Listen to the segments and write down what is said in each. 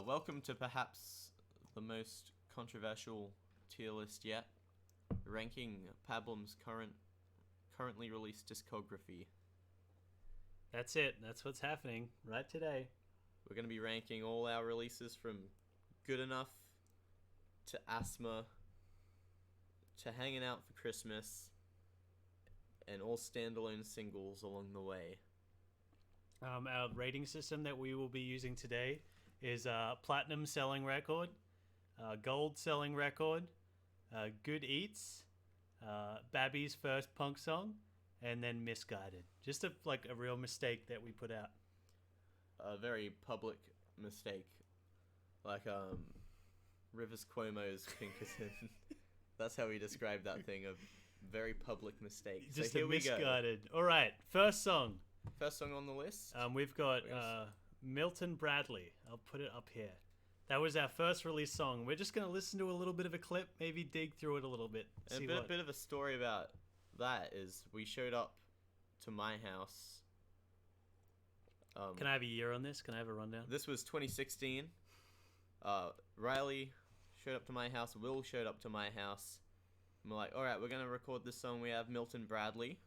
Welcome to perhaps the most controversial tier list yet, ranking Pablum's currently released discography. That's it. That's what's happening right today. We're going to be ranking all our releases from Good Enough to Asthma to Hanging Out for Christmas and all standalone singles along the way. Our rating system that we will be using today is platinum selling record, gold selling record, good eats, Babby's first punk song, and then misguided. Just a real mistake that we put out. A very public mistake, like Rivers Cuomo's Pinkerton. That's how we describe that thing, a very public mistake. Just so here we go. Misguided. All right, first song. First song on the list. We've got Milton Bradley. I'll put it up here. That was our first release song. We're just going to listen to a little bit of a clip, maybe dig through it a little bit. A bit of a story about that is we showed up to my house. Can I have a year on this? Can I have a rundown? This was 2016. Riley showed up to my house. Will showed up to my house. And we're like, all right, we're going to record this song. We have Milton Bradley.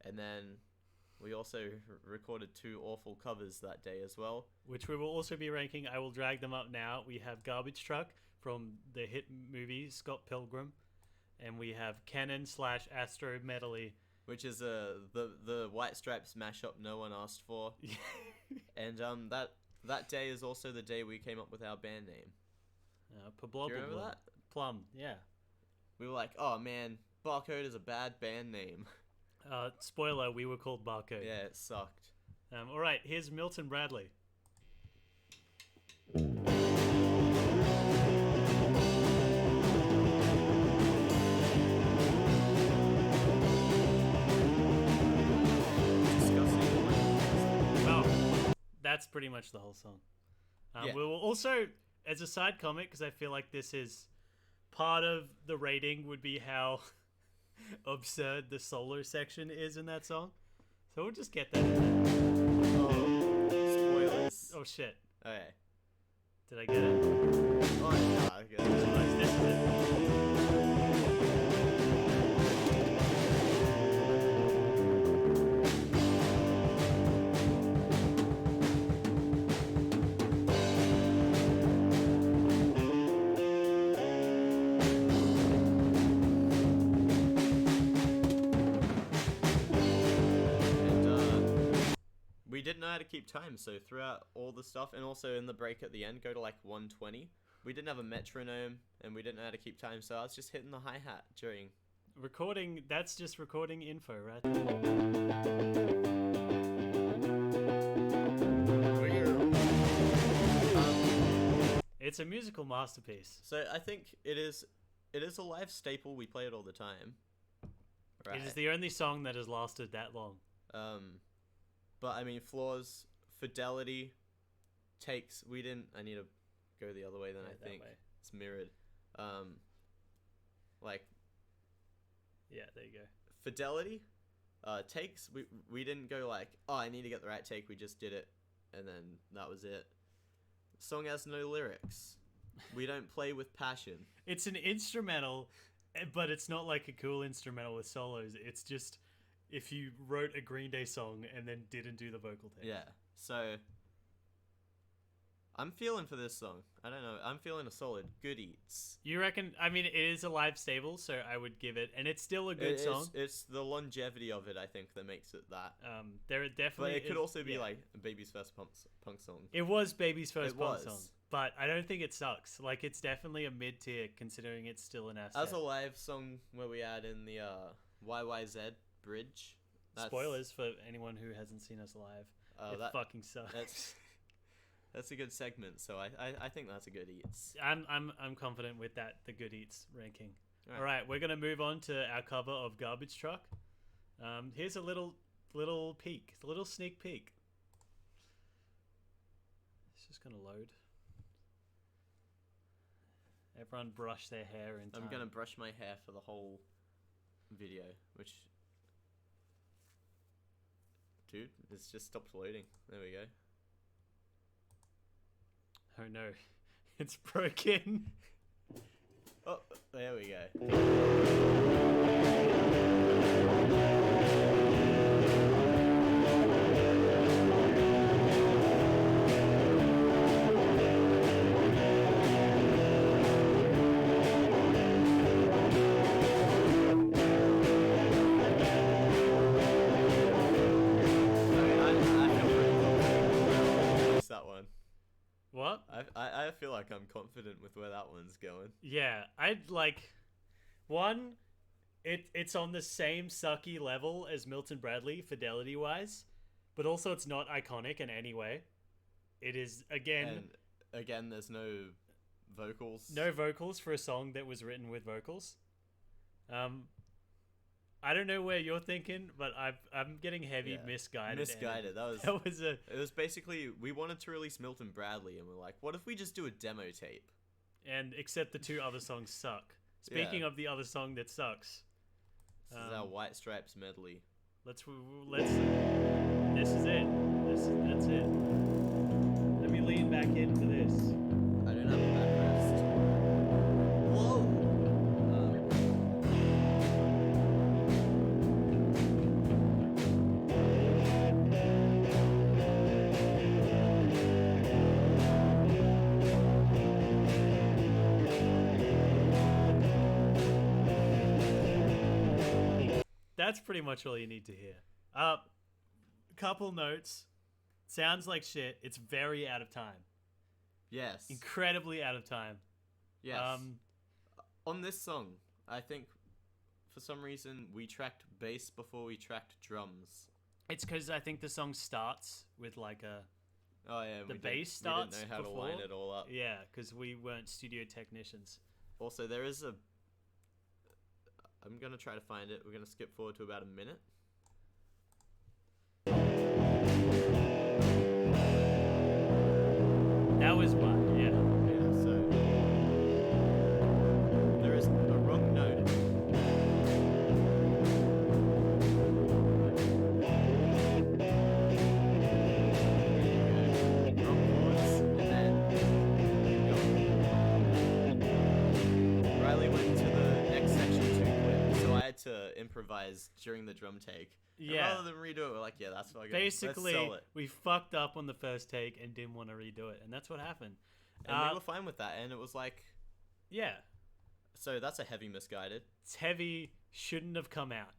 And then we also recorded two awful covers that day as well. Which we will also be ranking. I will drag them up now. We have Garbage Truck from the hit movie Scott Pilgrim. And we have Canon/Astro Medley. Which is the White Stripes mashup no one asked for. And that day is also the day we came up with our band name. Pablum. Do you remember that? Plum, yeah. We were like, oh man, Barcode is a bad band name. Spoiler, we were called Barcode. Yeah, it sucked. All right, here's Milton Bradley. Well, that's pretty much the whole song. Yeah. We will also, as a side comment, because I feel like this is part of the rating, would be how absurd the solo section is in that song. So we'll just get that in there. Oh, spoilers. Oh shit. Okay. Did I get it? Oh, yeah, I get it. Nice, this is it. We didn't know how to keep time, so throughout all the stuff, and also in the break at the end, go to like 120. We didn't have a metronome, and we didn't know how to keep time, so I was just hitting the hi-hat during... Recording, that's just recording info, right? It's a musical masterpiece. So I think it is a live staple. We play it all the time. Right. It is the only song that has lasted that long. But I mean, flaws, fidelity, takes. I need to go the other way than I think. Way. It's mirrored. Yeah, there you go. Fidelity, takes. We didn't go like, oh, I need to get the right take. We just did it, and then that was it. Song has no lyrics. We don't play with passion. It's an instrumental, but it's not like a cool instrumental with solos. It's just if you wrote a Green Day song and then didn't do the vocal take. Yeah. So I'm feeling for this song. I don't know. I'm feeling a solid good eats. You reckon? I mean, it is a live staple, so I would give it, and it's still a good song. It's the longevity of it, I think, that makes it that. There definitely. But it could also be like Baby's first punk song. It was Baby's first punk song, but I don't think it sucks. Like, it's definitely a mid tier considering it's still an asset. As a live song where we add in the YYZ bridge. Spoilers for anyone who hasn't seen us live. It fucking sucks. That's a good segment, so I think that's a good eats. I'm confident with that, the good eats ranking. All right, we're gonna move on to our cover of Garbage Truck. Here's a little peek, a little sneak peek. It's just gonna load. Everyone brush their hair in time. I'm gonna brush my hair for the whole video, which... Dude, it's just stopped loading. There we go. Oh no, it's broken. Oh, there we go. That one. What? I feel like I'm confident with where that one's going. Yeah, I'd like one. It's on the same sucky level as Milton Bradley fidelity wise, but also it's not iconic in any way. It is And again, there's no vocals. no vocals for a song that was written with vocals. I don't know where you're thinking, but I'm getting heavy misguided. Misguided. That was a. It was basically we wanted to release Milton Bradley, and we're like, what if we just do a demo tape? And except the two other songs suck. Speaking of the other song that sucks, this is our White Stripes medley. let's. This is it. That's it. Let me lean back into this. I don't have a backrest. Whoa. That's pretty much all you need to hear. Couple notes. Sounds like shit. It's very out of time. Yes. Incredibly out of time. Yes. On this song, I think for some reason we tracked bass before we tracked drums. It's because I think the song starts with like a. Oh yeah, The bass starts We didn't know how before? to line it all up. Yeah, because we weren't studio technicians. Also, there is a. I'm gonna try to find it. We're gonna skip forward to about a minute. That was why, yeah. Yeah, so there is a wrong note. Wrong chords, and then Riley went to the next section too quick, so I had to improvise during the drum take. And Yeah. rather than redo it, we're like, yeah, that's fucking. Basically, let's sell it. we fucked up on the first take and didn't want to redo it, and that's what happened. And we were fine with that, and it was like, Yeah, so that's a heavy misguided. it's heavy, shouldn't have come out.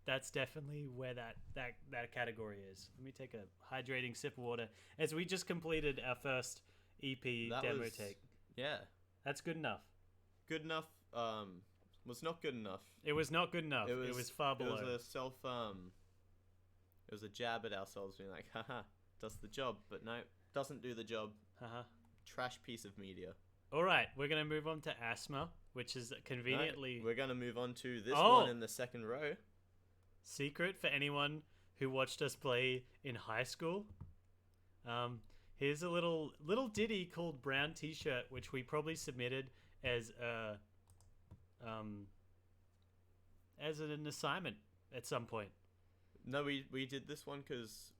That's definitely where that category is. Let me take a hydrating sip of water as we just completed our first EP That demo was- take. Yeah, That's good enough. good enough. Was not good enough. It was not good enough. It was far below. It was a self. It was a jab at ourselves, being like, haha, does the job, but no, doesn't do the job. Uh-huh. Trash piece of media. All right, we're gonna move on to asthma, which is conveniently No, we're gonna move on to this Oh! one in the second row. secret for anyone who watched us play in high school. Here's a little ditty called Brown T-shirt, which we probably submitted as an assignment at some point. No, we did this one because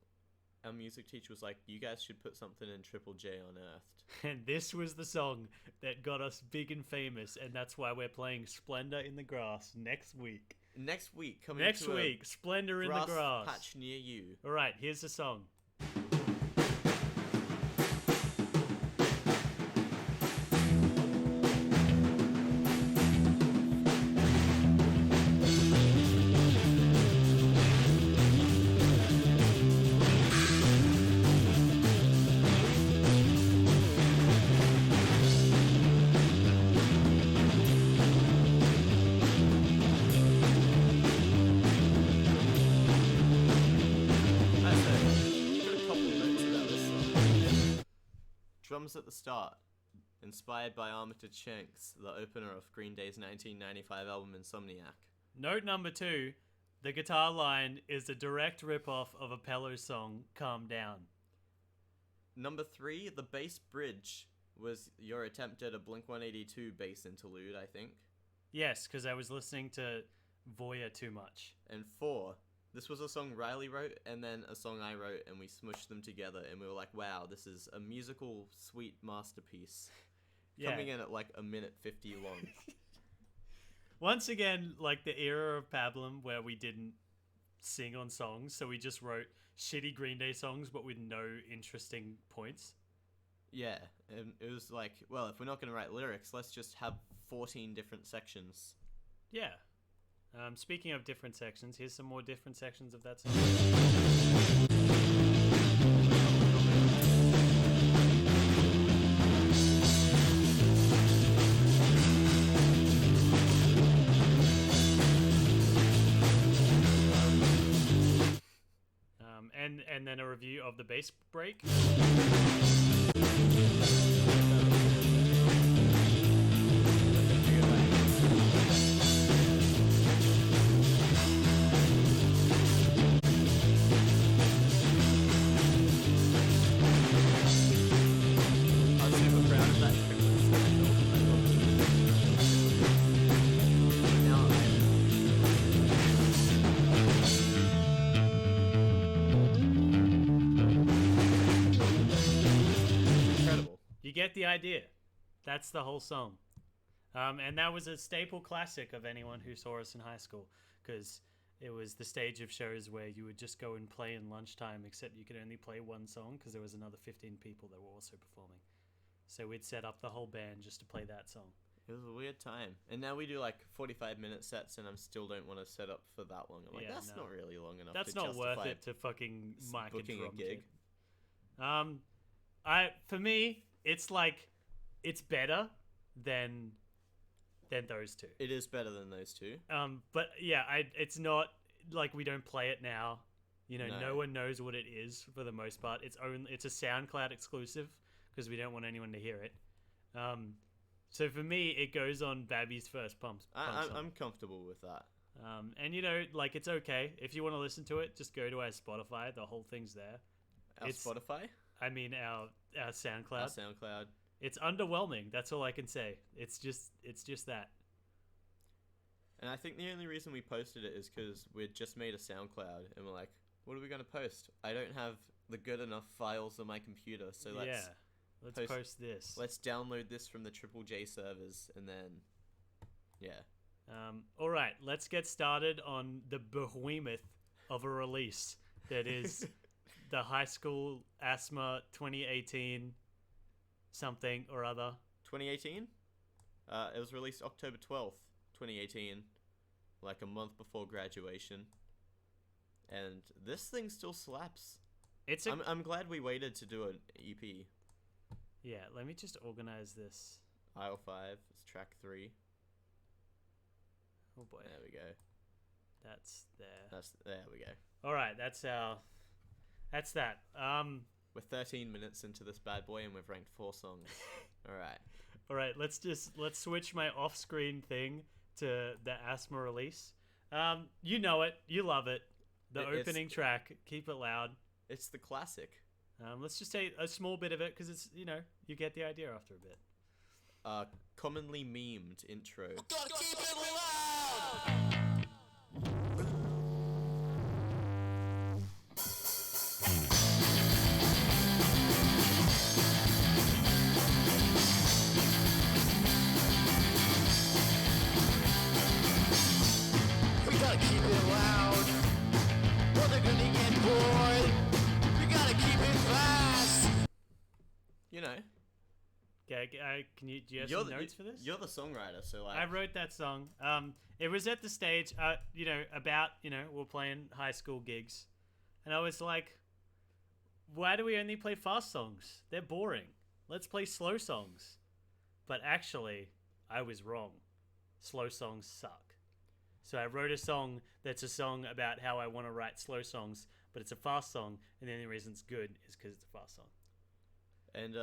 our music teacher was like, you guys should put something in Triple J Unearthed. And this was the song that got us big and famous, and that's why we're playing Splendor in the Grass next week. Next week, coming Next to week, Splendor a in the Grass. patch near you. All right, here's the song. Drums at the start, inspired by Armitage Shanks, the opener of Green Day's 1995 album Insomniac. Note number 2, the guitar line is a direct rip-off of Apello's song, Calm Down. Number 3, the bass bridge was your attempt at a Blink-182 bass interlude, I think. Yes, because I was listening to Voya too much. And 4, This was a song Riley wrote and then a song I wrote, and we smushed them together, and we were like, wow, this is a musical sweet masterpiece. Yeah. Coming in at like a minute 50 long. Once again, like the era of Pablum where we didn't sing on songs, so we just wrote shitty Green Day songs but with no interesting points. Yeah, and it was like, well, if we're not going to write lyrics, let's just have 14 different sections. Yeah. Speaking of different sections, here's some more different sections of that song. And then a review of the bass break. You get the idea. That's the whole song. And that was a staple classic of anyone who saw us in high school, because it was the stage of shows where you would just go and play in lunchtime, except you could only play one song because there was another 15 people that were also performing. So we'd set up the whole band just to play that song. It was a weird time. And now we do like 45-minute sets, and I still don't want to set up for that long. I'm like, Yeah, that's no. not really long enough That's to not worth justify it to fucking mic booking a drum a gig. kit. For me, it's like, it's better than those two. It is better than those two. But yeah, it's not like we don't play it now. You know, No. no one knows what it is for the most part. It's a SoundCloud exclusive because we don't want anyone to hear it. So for me, it goes on Babby's first pump song. I'm comfortable with that. And you know, like, it's okay if you want to listen to it. Just go to our Spotify. The whole thing's there. Spotify? I mean, our SoundCloud. Our SoundCloud. It's underwhelming. That's all I can say. It's just that. And I think the only reason we posted it is because we'd just made a SoundCloud, and we're like, what are we going to post? I don't have the good enough files on my computer, so let's post this. Let's download this from the Triple J servers, and then, yeah. All right, let's get started on the behemoth of a release that is the High School Asthma 2018 something or other. 2018? It was released October 12th, 2018, like a month before graduation. And this thing still slaps. I'm glad we waited to do an EP. Yeah, let me just organize this. Aisle 5 is track 3. Oh boy. There we go. That's there. There we go. All right, that's that. We're 13 minutes into this bad boy, and we've ranked 4 songs. All right, let's switch my off-screen thing to the Asthma release. You know it, you love it. The opening track, Keep It Loud. It's the classic. Let's just take a small bit of it because it's, you know, you get the idea after a bit. Commonly memed intro. Gotta keep it loud! We gotta keep it loud, or they're gonna get bored. We gotta keep it fast. You know. Okay, do you have some notes for this? You're the songwriter, so like... I wrote that song. It was at the stage, you know, we're playing high school gigs. And I was like, why do we only play fast songs? They're boring. Let's play slow songs. But actually, I was wrong. Slow songs suck. So I wrote a song that's a song about how I want to write slow songs, but it's a fast song, and the only reason it's good is because it's a fast song. And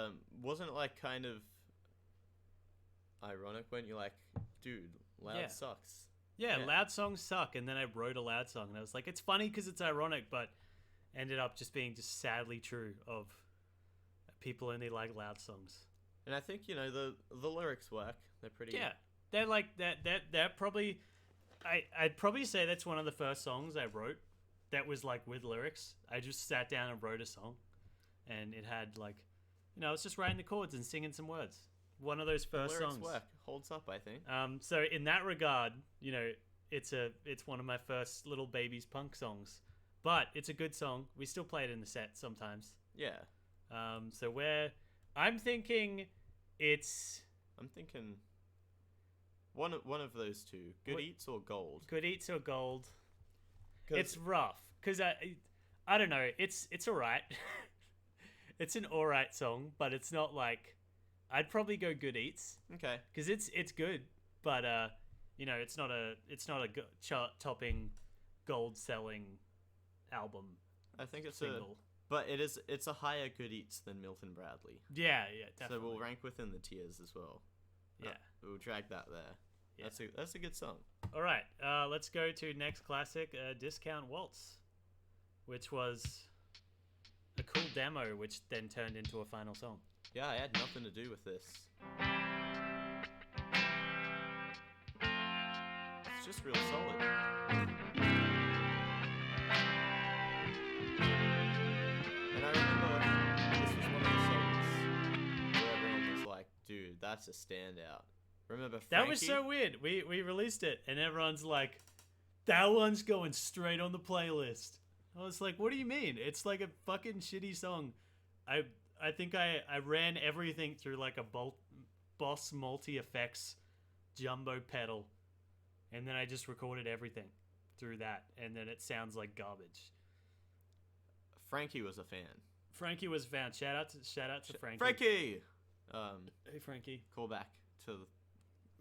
wasn't it like kind of ironic when you're like, dude, loud sucks? Yeah, loud songs suck. And then I wrote a loud song, and I was like, it's funny because it's ironic, but ended up just being just sadly true of people only like loud songs. And I think, you know, the lyrics work. They're pretty... Yeah, they're like that. That probably, I'd probably say that's one of the first songs I wrote that was like with lyrics. I just sat down and wrote a song, and it had like, I was just writing the chords and singing some words. One of those first Lyrics songs. work. Holds up, I think. So in that regard, it's one of my first little baby's punk songs, but it's a good song. We still play it in the set sometimes. Yeah. So I'm thinking it's one of those two. Good Eats or Gold. Good Eats or Gold. It's rough because I don't know. It's all right. It's an all right song, but it's not like I'd probably go Good Eats. Okay. Because it's good, but it's not a chart topping, gold selling album. I think it's single. But it's a higher Good Eats than Milton Bradley. Yeah, definitely. So we'll rank within the tiers as well. Yeah. We'll drag that there. Yeah. That's a good song. All right, let's go to next classic, Discount Waltz, which was a cool demo, which then turned into a final song. Yeah, I had nothing to do with this. It's just real solid. And I remember this was one of the songs where everyone was like, dude, that's a standout. Remember Frankie? That was so weird. We released it, and everyone's like, that one's going straight on the playlist. I was like, what do you mean? It's like a fucking shitty song. I think I ran everything through like a Boss multi-effects jumbo pedal, and then I just recorded everything through that, and then it sounds like garbage. Frankie was a fan. Frankie was a fan. Shout out to Frankie. Frankie! Hey Frankie. Call back to the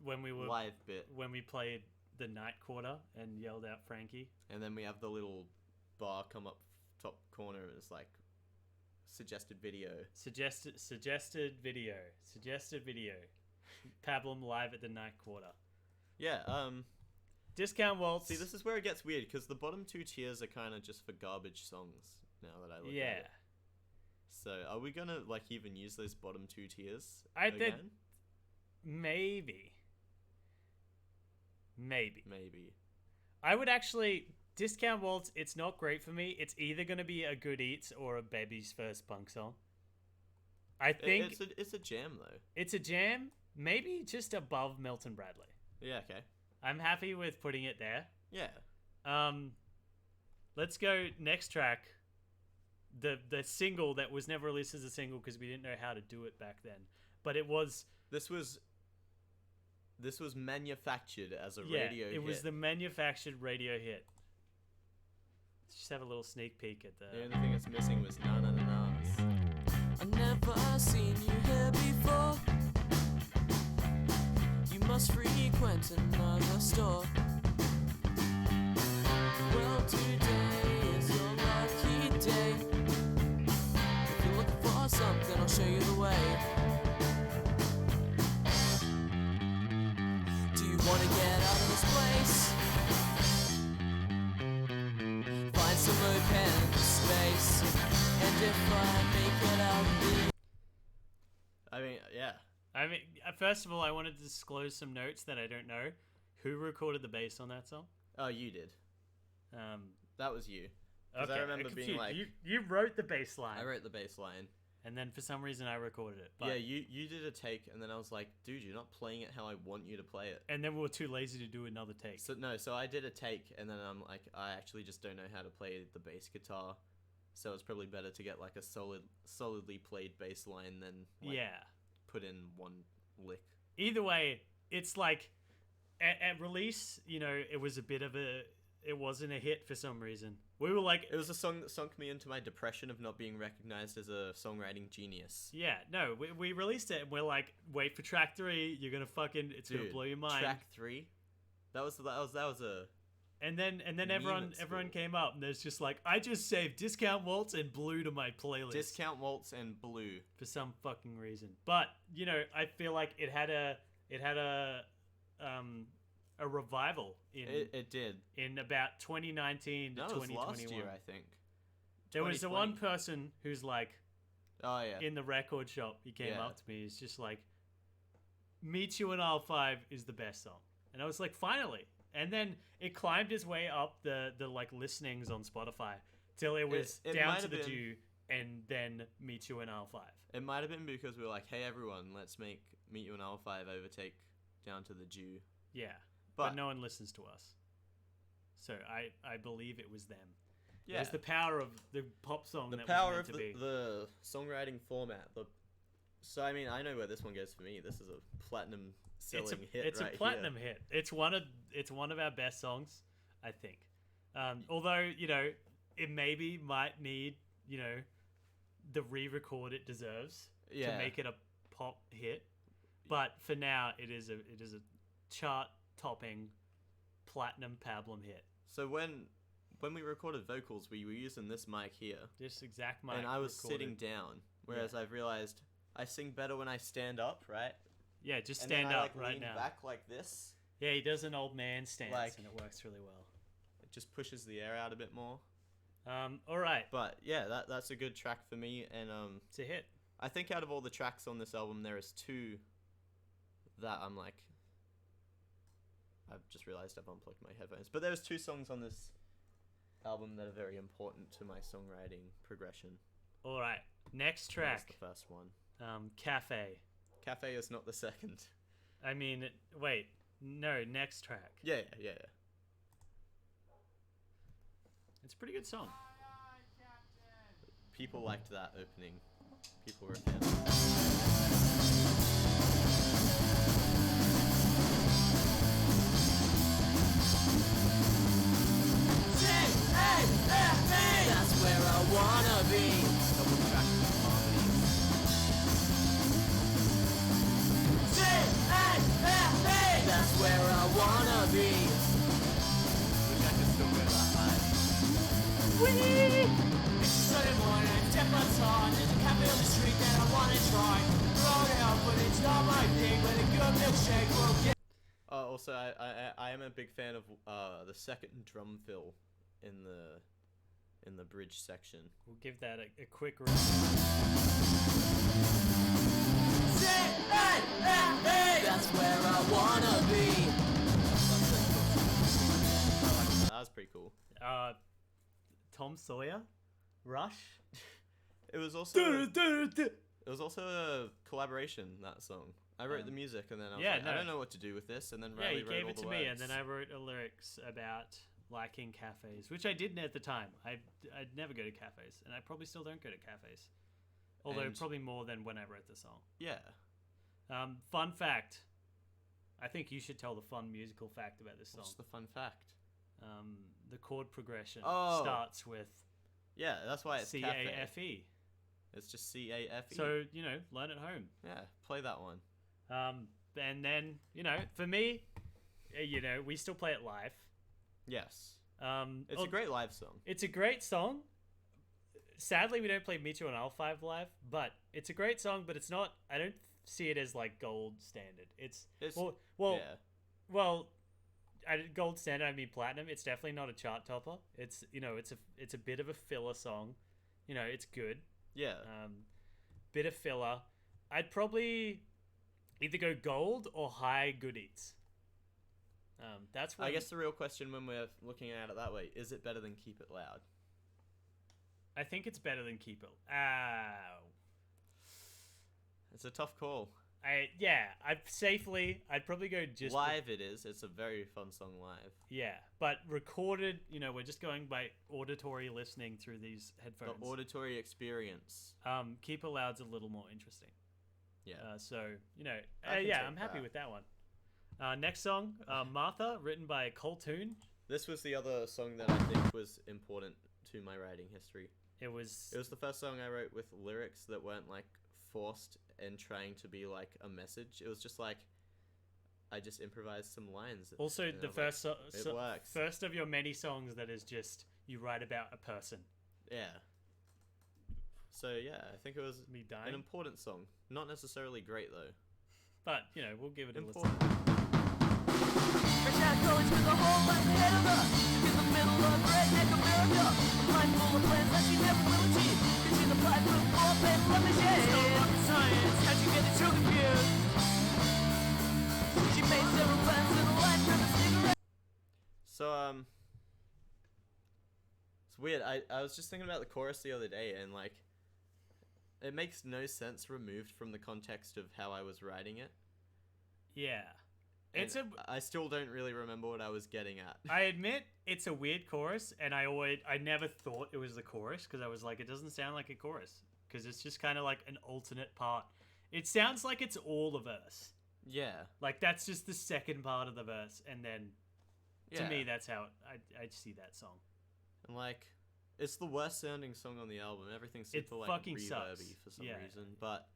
when we were live bit. When we played the night quarter and yelled out Frankie. And then we have the little bar come up top corner and it's like suggested video. Suggested video. Pablum live at the night quarter. Yeah, Discount Waltz. See, this is where it gets weird because the bottom two tiers are kind of just for garbage songs now that I look at it. So, are we gonna like even use those bottom two tiers again? Maybe. I would actually Discount Waltz. It's not great for me. It's either gonna be a Good Eats or a Baby's first punk song. I think it's a jam though. It's a jam. Maybe just above Milton Bradley. Yeah. Okay. I'm happy with putting it there. Yeah. Let's go next track. The single that was never released as a single because we didn't know how to do it back then. But it was... This was manufactured as a radio hit. It was the manufactured radio hit. Let's just have a little sneak peek at the... The only thing that's missing was na na na na's. I never seen you here before. You must frequent another store. Well, today is your lucky day. If you're looking for something, I'll show you the way. Do you want to get out of this place? Find some open space. And if I make it out the... I mean, yeah. I mean, first of all, I wanted to disclose some notes that I don't know. Who recorded the bass on that song? Oh, you did. That was you. Because Okay, I remember being like... You wrote the bass line. I wrote the bass line. And then for some reason I recorded it. But, yeah, you did a take, and then I was like, dude, you're not playing it how I want you to play it. And then we were too lazy to do another take. So I did a take, and then I'm like, I actually just don't know how to play the bass guitar. So it's probably better to get like a solidly played bass line than put in one lick. Either way, it's like at release, it was a bit of it wasn't a hit for some reason. We were like, it was a song that sunk me into my depression of not being recognized as a songwriting genius. Yeah, no, we released it and we're like, wait for track 3, you're gonna it's gonna blow your mind. Track 3? That was a... And then everyone came up and there's just like, I just saved Discount Waltz and Blue to my playlist. Discount Waltz and Blue. For some fucking reason. But, I feel like it had a revival in it did. In about 2019 to 2021. It was last year, I think. There was the one person who's like, oh yeah, in the record shop, he came up to me, he's just like, Meet You in Aisle 5 is the best song. And I was like, finally. and then it climbed its way up the like listenings on Spotify till it was It down might to have the been- Jew, and then Meet You in L5. It might have been because we were like, hey everyone, let's make Meet You in L5 overtake Down to the Jew. Yeah, But- but no one listens to us. So I believe it was them. Yeah. It was the power of the pop song The that power was of meant to be. the songwriting format. So I mean, I know where this one goes for me. This is a platinum selling hit. It's right a platinum hit. It's one of our best songs, I think. Although it maybe might need the re-record it deserves Yeah. to make it a pop hit, but for now it is a chart-topping platinum Pablum hit. So when we recorded vocals, we were using this mic here, This exact mic. and I was recorded. sitting down. Whereas I've realized I sing better when I stand up, right? Yeah, just And stand then I, up right lean now. back like this. Yeah, he does an old man stance, Like- and it works really well. It just pushes the air out a bit more. All right, But yeah, that's a good track for me. And it's a hit. I think out of all the tracks on this album, there is two that I'm like, I've just realized I've unplugged my headphones. But there's two songs on this album that are very important to my songwriting progression. All right, next That's track, the first one. Cafe. Cafe is not the second. I mean, wait, no, next track. Yeah. It's a pretty good song. People liked that opening. People were fans. That's where I wanna be. Double track harmonies. That's where I wanna be. Wish I could still wear that high. It's Sunday morning, 10 months on. There's a cafe on the street that I wanna try. Throw it out, but it's not my thing. But a good milkshake will get. Also, I am a big fan of the second drum fill in the bridge section. We'll give that a quick. That's where I wanna be. That was pretty cool. Tom Sawyer, Rush. It was also a collaboration, that song. I wrote the music and then I was yeah, like, no. I don't know what to do with this, and then Yeah, Riley he wrote gave all it the to words. me, and then I wrote a lyrics about liking cafes, which I didn't at the time. I'd never go to cafes, and I probably still don't go to cafes. Although And- probably more than when I wrote the song. Yeah. Fun fact. I think you should tell the fun musical fact about this song. What's the fun fact? The chord progression Oh. starts with Yeah, that's why it's C cafe. A F E. It's just C-A-F-E. So learn at home. yeah, play that one. And then for me, we still play it live. Yes. It's It's a great live song. It's a great song. Sadly, we don't play Meet You on L5 live, but it's a great song. But it's not. I don't see it as like gold standard. It's It's- well, yeah. gold standard. I mean platinum. It's definitely not a chart topper. It's it's a bit of a filler song. It's good. Yeah. Bit of filler. I'd probably either go gold or high good eats. That's what I guess the real question when we're looking at it that way, is it better than Keep It Loud? I think it's better than Keep It. It's a tough call. I'd probably go just Live it is. It's a very fun song live. but recorded, we're just going by auditory listening through these headphones. The auditory experience. Keep It Loud's a little more interesting. Yeah. So, I can take I'm happy that. with that one. Next song, Martha, written by Coltoon. This was the other song that I think was important to my writing history. It was It was the first song I wrote with lyrics that weren't like forced and trying to be like a message. It was just like I just improvised some lines. also and the I was like, first it works. first of your many songs that is just you write about a person. Yeah. So yeah, I think it was Me an dying. important song. Not necessarily great though. But, we'll give it a listen. Important. Fresh out of college with a whole life ahead of her. In the middle of redneck America. A mind full of plans that she never will achieve. Cause she's applied for a full pen from the shade. It's no rocket science, how'd you get it so confused? She made several plans in a life from a cigarette. It's weird. I was just thinking about the chorus the other day, and like, it makes no sense removed from the context of how I was writing it. Yeah. And I still don't really remember what I was getting at. I admit it's a weird chorus, and I never thought it was the chorus, because I was like, it doesn't sound like a chorus, because it's just kind of like an alternate part. It sounds like it's all the verse. Yeah. Like, that's just the second part of the verse, and then, to me, that's how I see that song. And like, it's the worst sounding song on the album. Everything's super like fucking reverby sucks. for some reason, but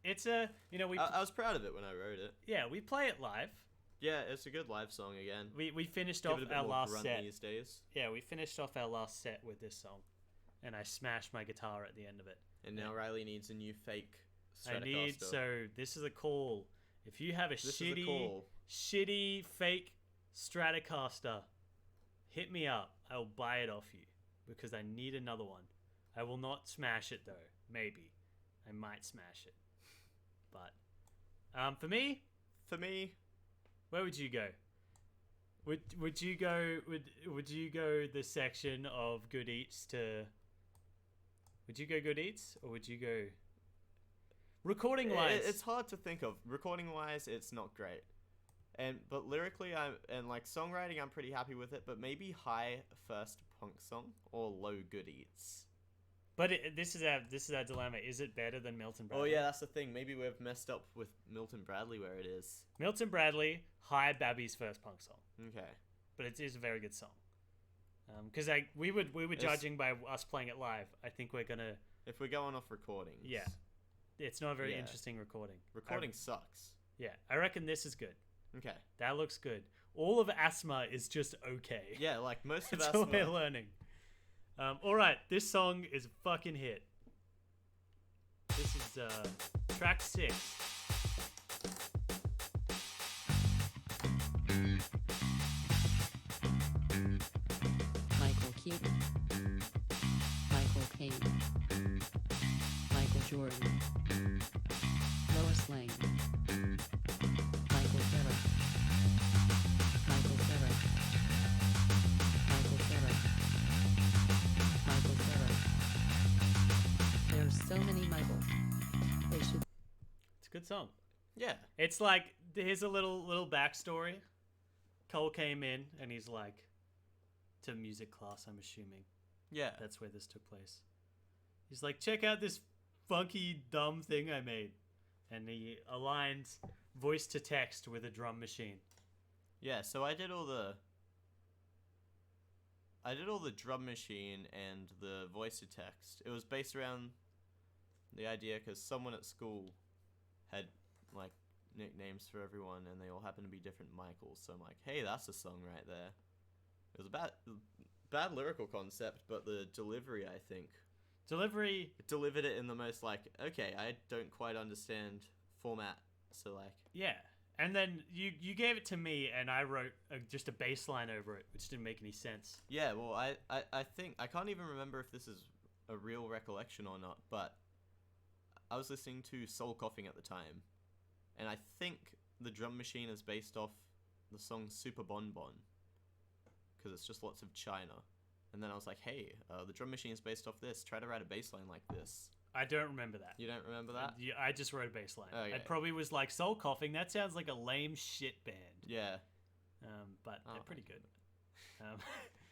it's a, you know, I was proud of it when I wrote it. Yeah, we play it live. Yeah, it's a good live song again. We finished Give off it a bit our more last grunt set. these days. Yeah, we finished off our last set with this song, and I smashed my guitar at the end of it. And now Riley needs a new fake Stratocaster. So this is a call. If you have a shitty fake Stratocaster, hit me up. I will buy it off you, because I need another one. I will not smash it though. Maybe I might smash it, but for me, where would you go? Would you go the section of Good Eats to? Would you go Good Eats, or would you go recording wise? It's hard to think of. Recording wise, it's not great. But lyrically, and like songwriting, I'm pretty happy with it. But maybe high first punk song or low Good Eats. But this is our dilemma. Is it better than Milton Bradley? Oh yeah, that's the thing. Maybe we've messed up with Milton Bradley where it is. Milton Bradley, high Babby's first punk song. Okay. But it is a very good song. Because we were judging by us playing it live. I think we're gonna. If we're going off recordings. Yeah. It's not a very interesting recording. Recording sucks. Yeah, I reckon this is good. Okay. That looks good. All of Asthma is just okay. Yeah, like most of That's Asthma. all we're learning. Alright, this song is a fucking hit. This is track 6. Michael Keaton, Michael Caine, Michael Jordan, Lois Lane, Michael Cera, Michael Cera, Michael Cera, Michael Cera. There's so many Michaels. They should. It's a good song. Yeah. It's like, here's a little backstory. Cole came in and he's like, to music class, I'm assuming. Yeah. That's where this took place. He's like, check out this funky, dumb thing I made. And he aligned voice to text with a drum machine. Yeah, so I did all the drum machine and the voice to text. It was based around the idea because someone at school had like nicknames for everyone and they all happened to be different Michaels. So I'm like, hey, that's a song right there. It was a bad lyrical concept, but the delivery, I think. It delivered it in the most like, okay, I don't quite understand format. So like. Yeah. And then you gave it to me and I wrote just a bass line over it, which didn't make any sense. Yeah, well, I think, I can't even remember if this is a real recollection or not, but I was listening to Soul Coughing at the time, and I think the drum machine is based off the song Super Bon Bon, because it's just lots of China. And then I was like, hey, the drum machine is based off this. Try to write a bass line like this. I don't remember that. You don't remember that? Yeah, I just wrote a bass line. Okay. It probably was like Soul Coughing. That sounds like a lame shit band. Yeah. But they're pretty good.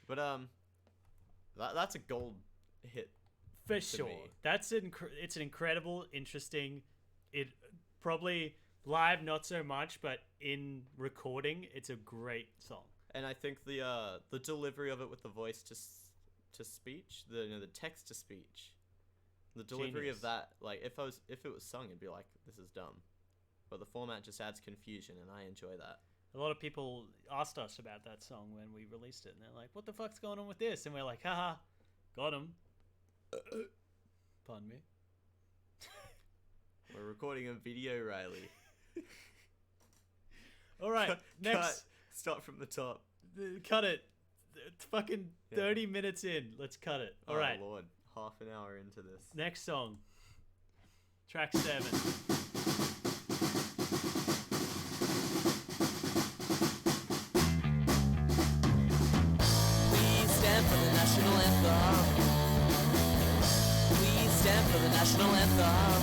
But that's a gold hit. For sure. Me. It's an incredible, interesting. It probably live not so much, but in recording, it's a great song. And I think the delivery of it with the voice to speech, the text to speech, the delivery Genius. of that, like if it was sung, it'd be like, this is dumb, but the format just adds confusion, and I enjoy that. A lot of people asked us about that song when we released it, and they're like, "What the fuck's going on with this?" And we're like, "Haha, got him." Pardon me. We're recording a video, Riley. All right, next. Start from the top. Cut it. It's fucking 30 minutes in. Let's cut it. All right. Oh, Lord. Half an hour into this. Next song. Track 7. stand for the national anthem.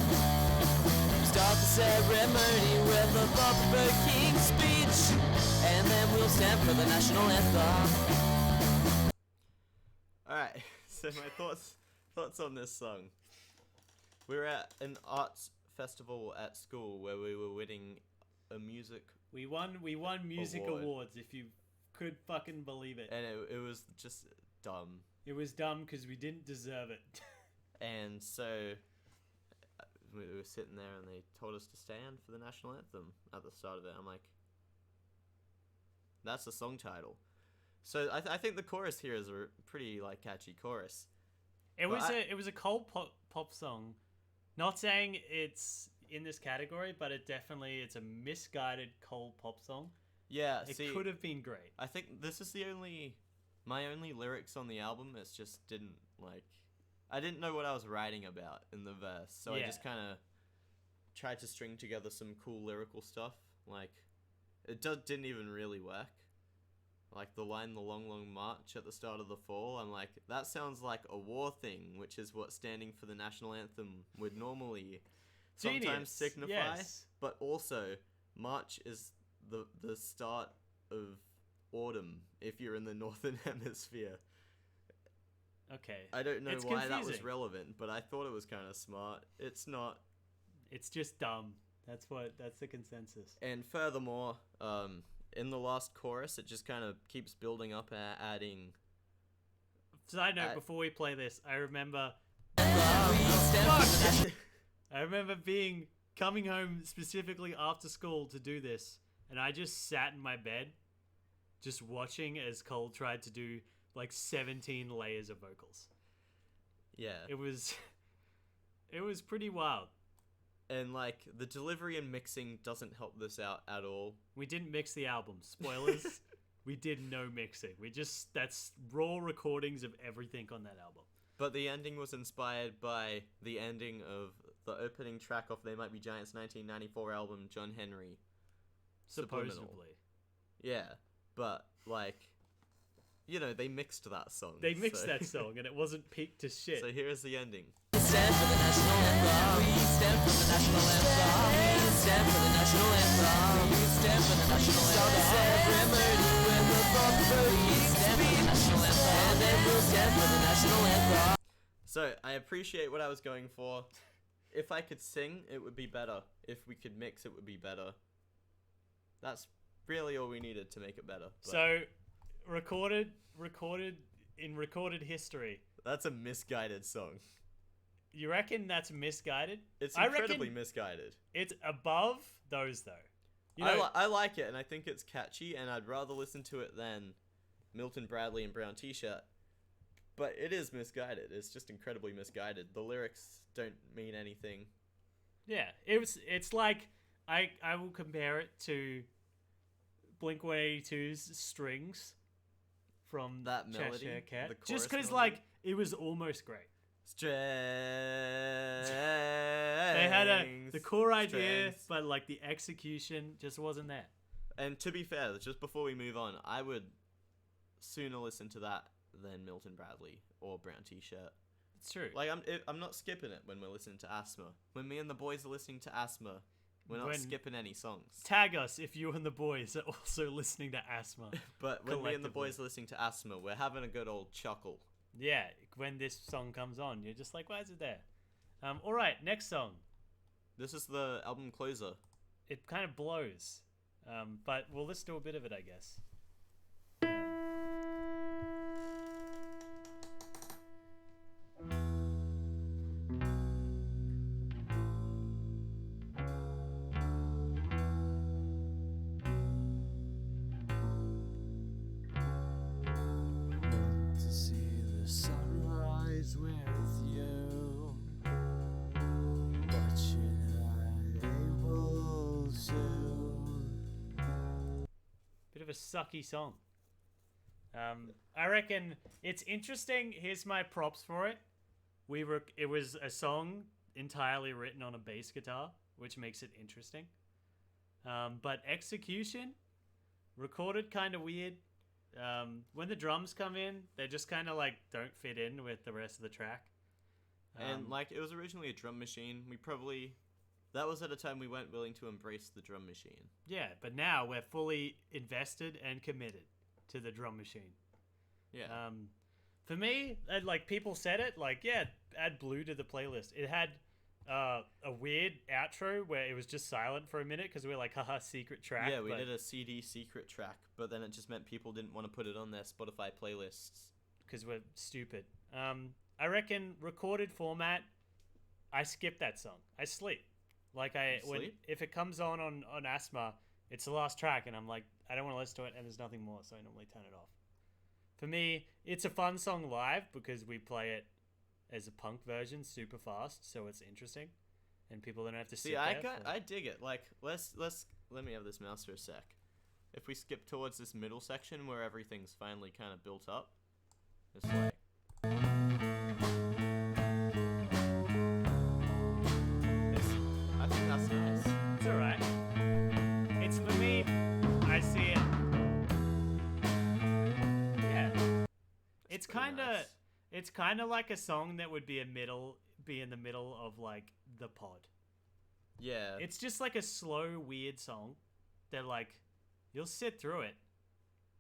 Start the ceremony with the thought-provoking King's speech, and then we'll stand for the national anthem. Alright, so my thoughts on this song. We were at an arts festival at school where we were winning a music, We won music Award. awards, if you could fucking believe it. and it was just dumb. It was dumb because we didn't deserve it. And so we were sitting there and they told us to stand for the national anthem at the start of it. I'm like, that's the song title. So I think the chorus here is a pretty like catchy chorus. It Well, was a cold pop song. Not saying it's in this category, but it's a misguided cold pop song. Yeah, It see, could have been great. I think this is my only lyrics on the album. It's just I didn't know what I was writing about in the verse, so I Yeah. just kind of tried to string together some cool lyrical stuff. Like, it didn't even really work. Like the line, "the long, long march at the start of the fall," I'm like, that sounds like a war thing, which is what standing for the national anthem would normally sometimes Genius, signify. yes. But also, March is the start of autumn if you're in the northern hemisphere. Okay. I don't know It's why that was confusing. relevant, but I thought it was kind of smart. It's not. It's just dumb. That's the consensus. And furthermore, in the last chorus, it just kind of keeps building up, adding. Side note, I- before we play this, I remember coming home specifically after school to do this, and I just sat in my bed, just watching as Cole tried to do like 17 layers of vocals. Yeah. It was pretty wild. And like the delivery and mixing doesn't help this out at all. We didn't mix the album. Spoilers. We did no mixing. That's raw recordings of everything on that album. But the ending was inspired by the ending of the opening track off They Might Be Giants' 1994 album, John Henry. Subliminal. Supposedly. Yeah, but like, they mixed that song. They mixed so- that song and it wasn't peaked to shit. So here is the ending. Stand for the national anthem. We stand for the national anthem. We stand for the national anthem. We stand for the national anthem. Ceremony with the thought-provoking stand for the national anthem. And then we'll stand for the national anthem. So I appreciate what I was going for. If I could sing, it would be better. If we could mix, it would be better. That's really all we needed to make it better. But So, recorded in recorded history. that's a misguided song. You reckon that's misguided? It's I incredibly reckon misguided. it's above those though. You I, know, I like it, and I think it's catchy, and I'd rather listen to it than Milton Bradley and Brown T-shirt. But it is misguided. It's just incredibly misguided. The lyrics don't mean anything. yeah, it's like I will compare it to Blink-182's Strings from That melody, Cheshire Cat. the Just chorus because melody? like it was almost great. Strings. They had the core idea, Strings. but like the execution just wasn't there. And to be fair, just before we move on, I would sooner listen to that than Milton Bradley or Brown T-shirt. It's true. Like I'm not skipping it when we're listening to Asthma. When me and the boys are listening to Asthma, we're not When- skipping any songs. Tag us if you and the boys are also listening to Asthma. But when me and the boys collectively. are listening to Asthma, we're having a good old chuckle. Yeah, when this song comes on, you're just like, why is it there? All right, next song. This is the album closer. It kind of blows, but well, let's do a bit of it, I guess. To see the sunrise with you, but you're not able to. Bit of a sucky song. I reckon it's interesting. Here's my props for it. It was a song entirely written on a bass guitar, which makes it interesting. But execution, recorded kind of weird. When the drums come in, they just kind of like don't fit in with the rest of the track. And like it was originally a drum machine. That was at a time we weren't willing to embrace the drum machine. Yeah, but now we're fully invested and committed to the drum machine. Yeah. For me, like people said it, like yeah, add Blue to the playlist. It had a weird outro where it was just silent for a minute because we were like, haha, secret track. Yeah, we did a CD secret track, but then it just meant people didn't want to put it on their Spotify playlists. Because we're stupid. I reckon recorded format, I skip that song. I sleep. Like if it comes on asthma, it's the last track, and I'm like, I don't want to listen to it, and there's nothing more, so I normally turn it off. For me, it's a fun song live because we play it as a punk version, super fast, so it's interesting, and people don't have to sit there. I dig it. Like let me have this mouse for a sec. If we skip towards this middle section where everything's finally kind of built up, it's like. I think that's nice. It's alright. It's for me, I see it. Yeah. It's kind of like a song that would be in the middle of like the pod. Yeah. It's just like a slow, weird song that like you'll sit through it.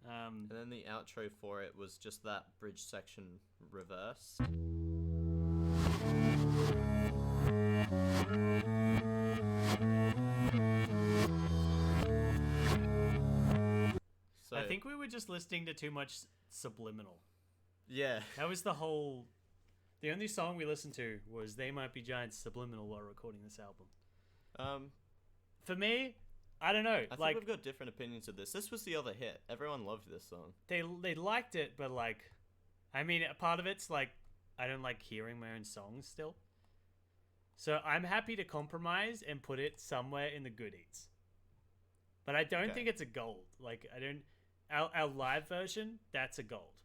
And then the outro for it was just that bridge section reversed. So, I think we were just listening to too much Subliminal. Yeah. That was the only song we listened to was They Might Be Giants Subliminal while recording this album. For me, I don't know. I think we've got different opinions of this. This was the other hit. Everyone loved this song. They liked it, but like, I mean, a part of it's like, I don't like hearing my own songs still. So I'm happy to compromise and put it somewhere in the good eats. But I don't think it's a gold. Like, our live version, that's a gold.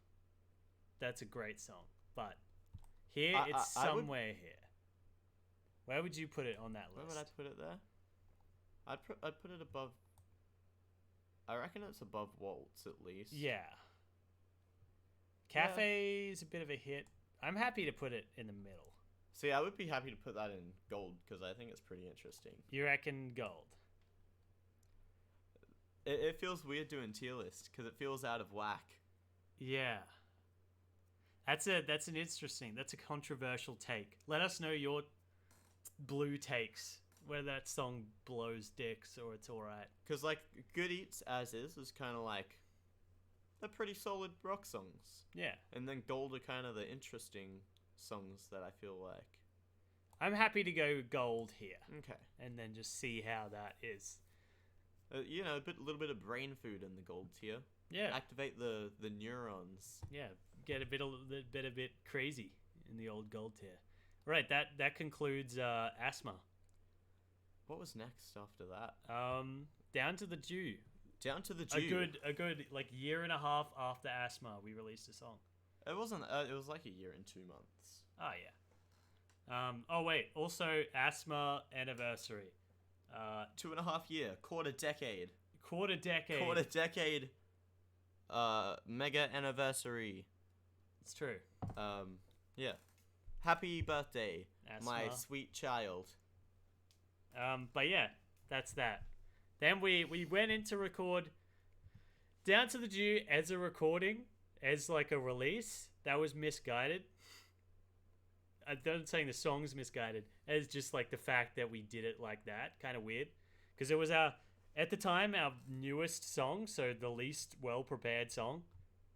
That's a great song. But here, it's somewhere here. Where would you put it on that list? Where would I put it there? I'd put it above. I reckon it's above Waltz at least. Yeah. Cafe is a bit of a hit. I'm happy to put it in the middle. See, I would be happy to put that in gold because I think it's pretty interesting. You reckon gold? It feels weird doing tier list because it feels out of whack. Yeah. That's a controversial take. Let us know your blue takes. Whether that song blows dicks or it's alright. Because, like, Good Eats As is kind of like, they're pretty solid rock songs. Yeah. And then Gold are kind of the interesting songs that I feel like. I'm happy to go gold here. Okay. And then just see how that is. A little bit of brain food in the Gold tier. Yeah. Activate the neurons. Yeah. Get a bit crazy in the old gold tier. Right, that concludes asthma. What was next after that? Down to the Dew. Down to the Dew. A good like year and a half after asthma, we released a song. It wasn't. It was like a year and 2 months. Oh yeah. Oh wait. Also, asthma anniversary. 2.5 year. Quarter decade. Quarter decade. Mega anniversary. It's true. Yeah. Happy birthday, Asthma. my sweet child. But yeah, that's that. Then we went in to record Down to the Dew as a recording, as like a release. That was misguided. I'm not saying the song's misguided, as just like the fact that we did it like that, kind of weird. Because it was at the time, our newest song, so the least well-prepared song,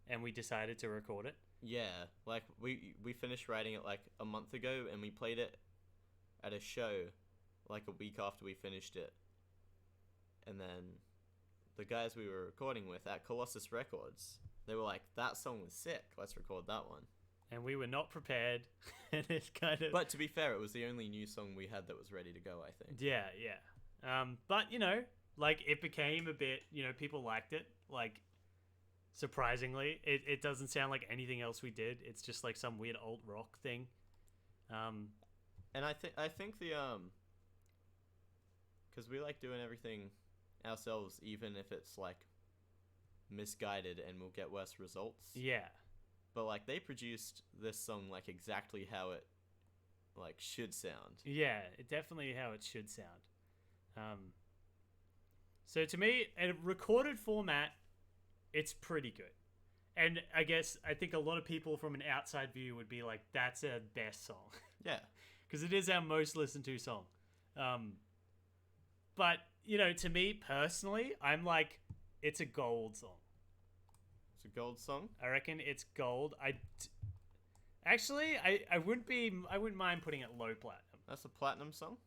and we decided to record it. Yeah, like we finished writing it like a month ago, and we played it at a show like a week after we finished it. And then the guys we were recording with at Colossus Records, they were like, that song was sick, let's record that one. And we were not prepared, and it's kind of... But to be fair, it was the only new song we had that was ready to go, I think. Yeah. But, like, it became a bit, people liked it, like... Surprisingly, it doesn't sound like anything else we did. It's just like some weird alt rock thing. And I think the because we like doing everything ourselves, even if it's like misguided and we'll get worse results. Yeah. But like they produced this song like exactly how it like should sound. Yeah, it definitely how it should sound. So to me, in a recorded format, it's pretty good. And I think a lot of people from an outside view would be like, that's our best song. Yeah. Because it is our most listened to song. But, to me personally, I'm like, it's a gold song. It's a gold song. I reckon it's gold. I wouldn't mind putting it low platinum. That's a platinum song.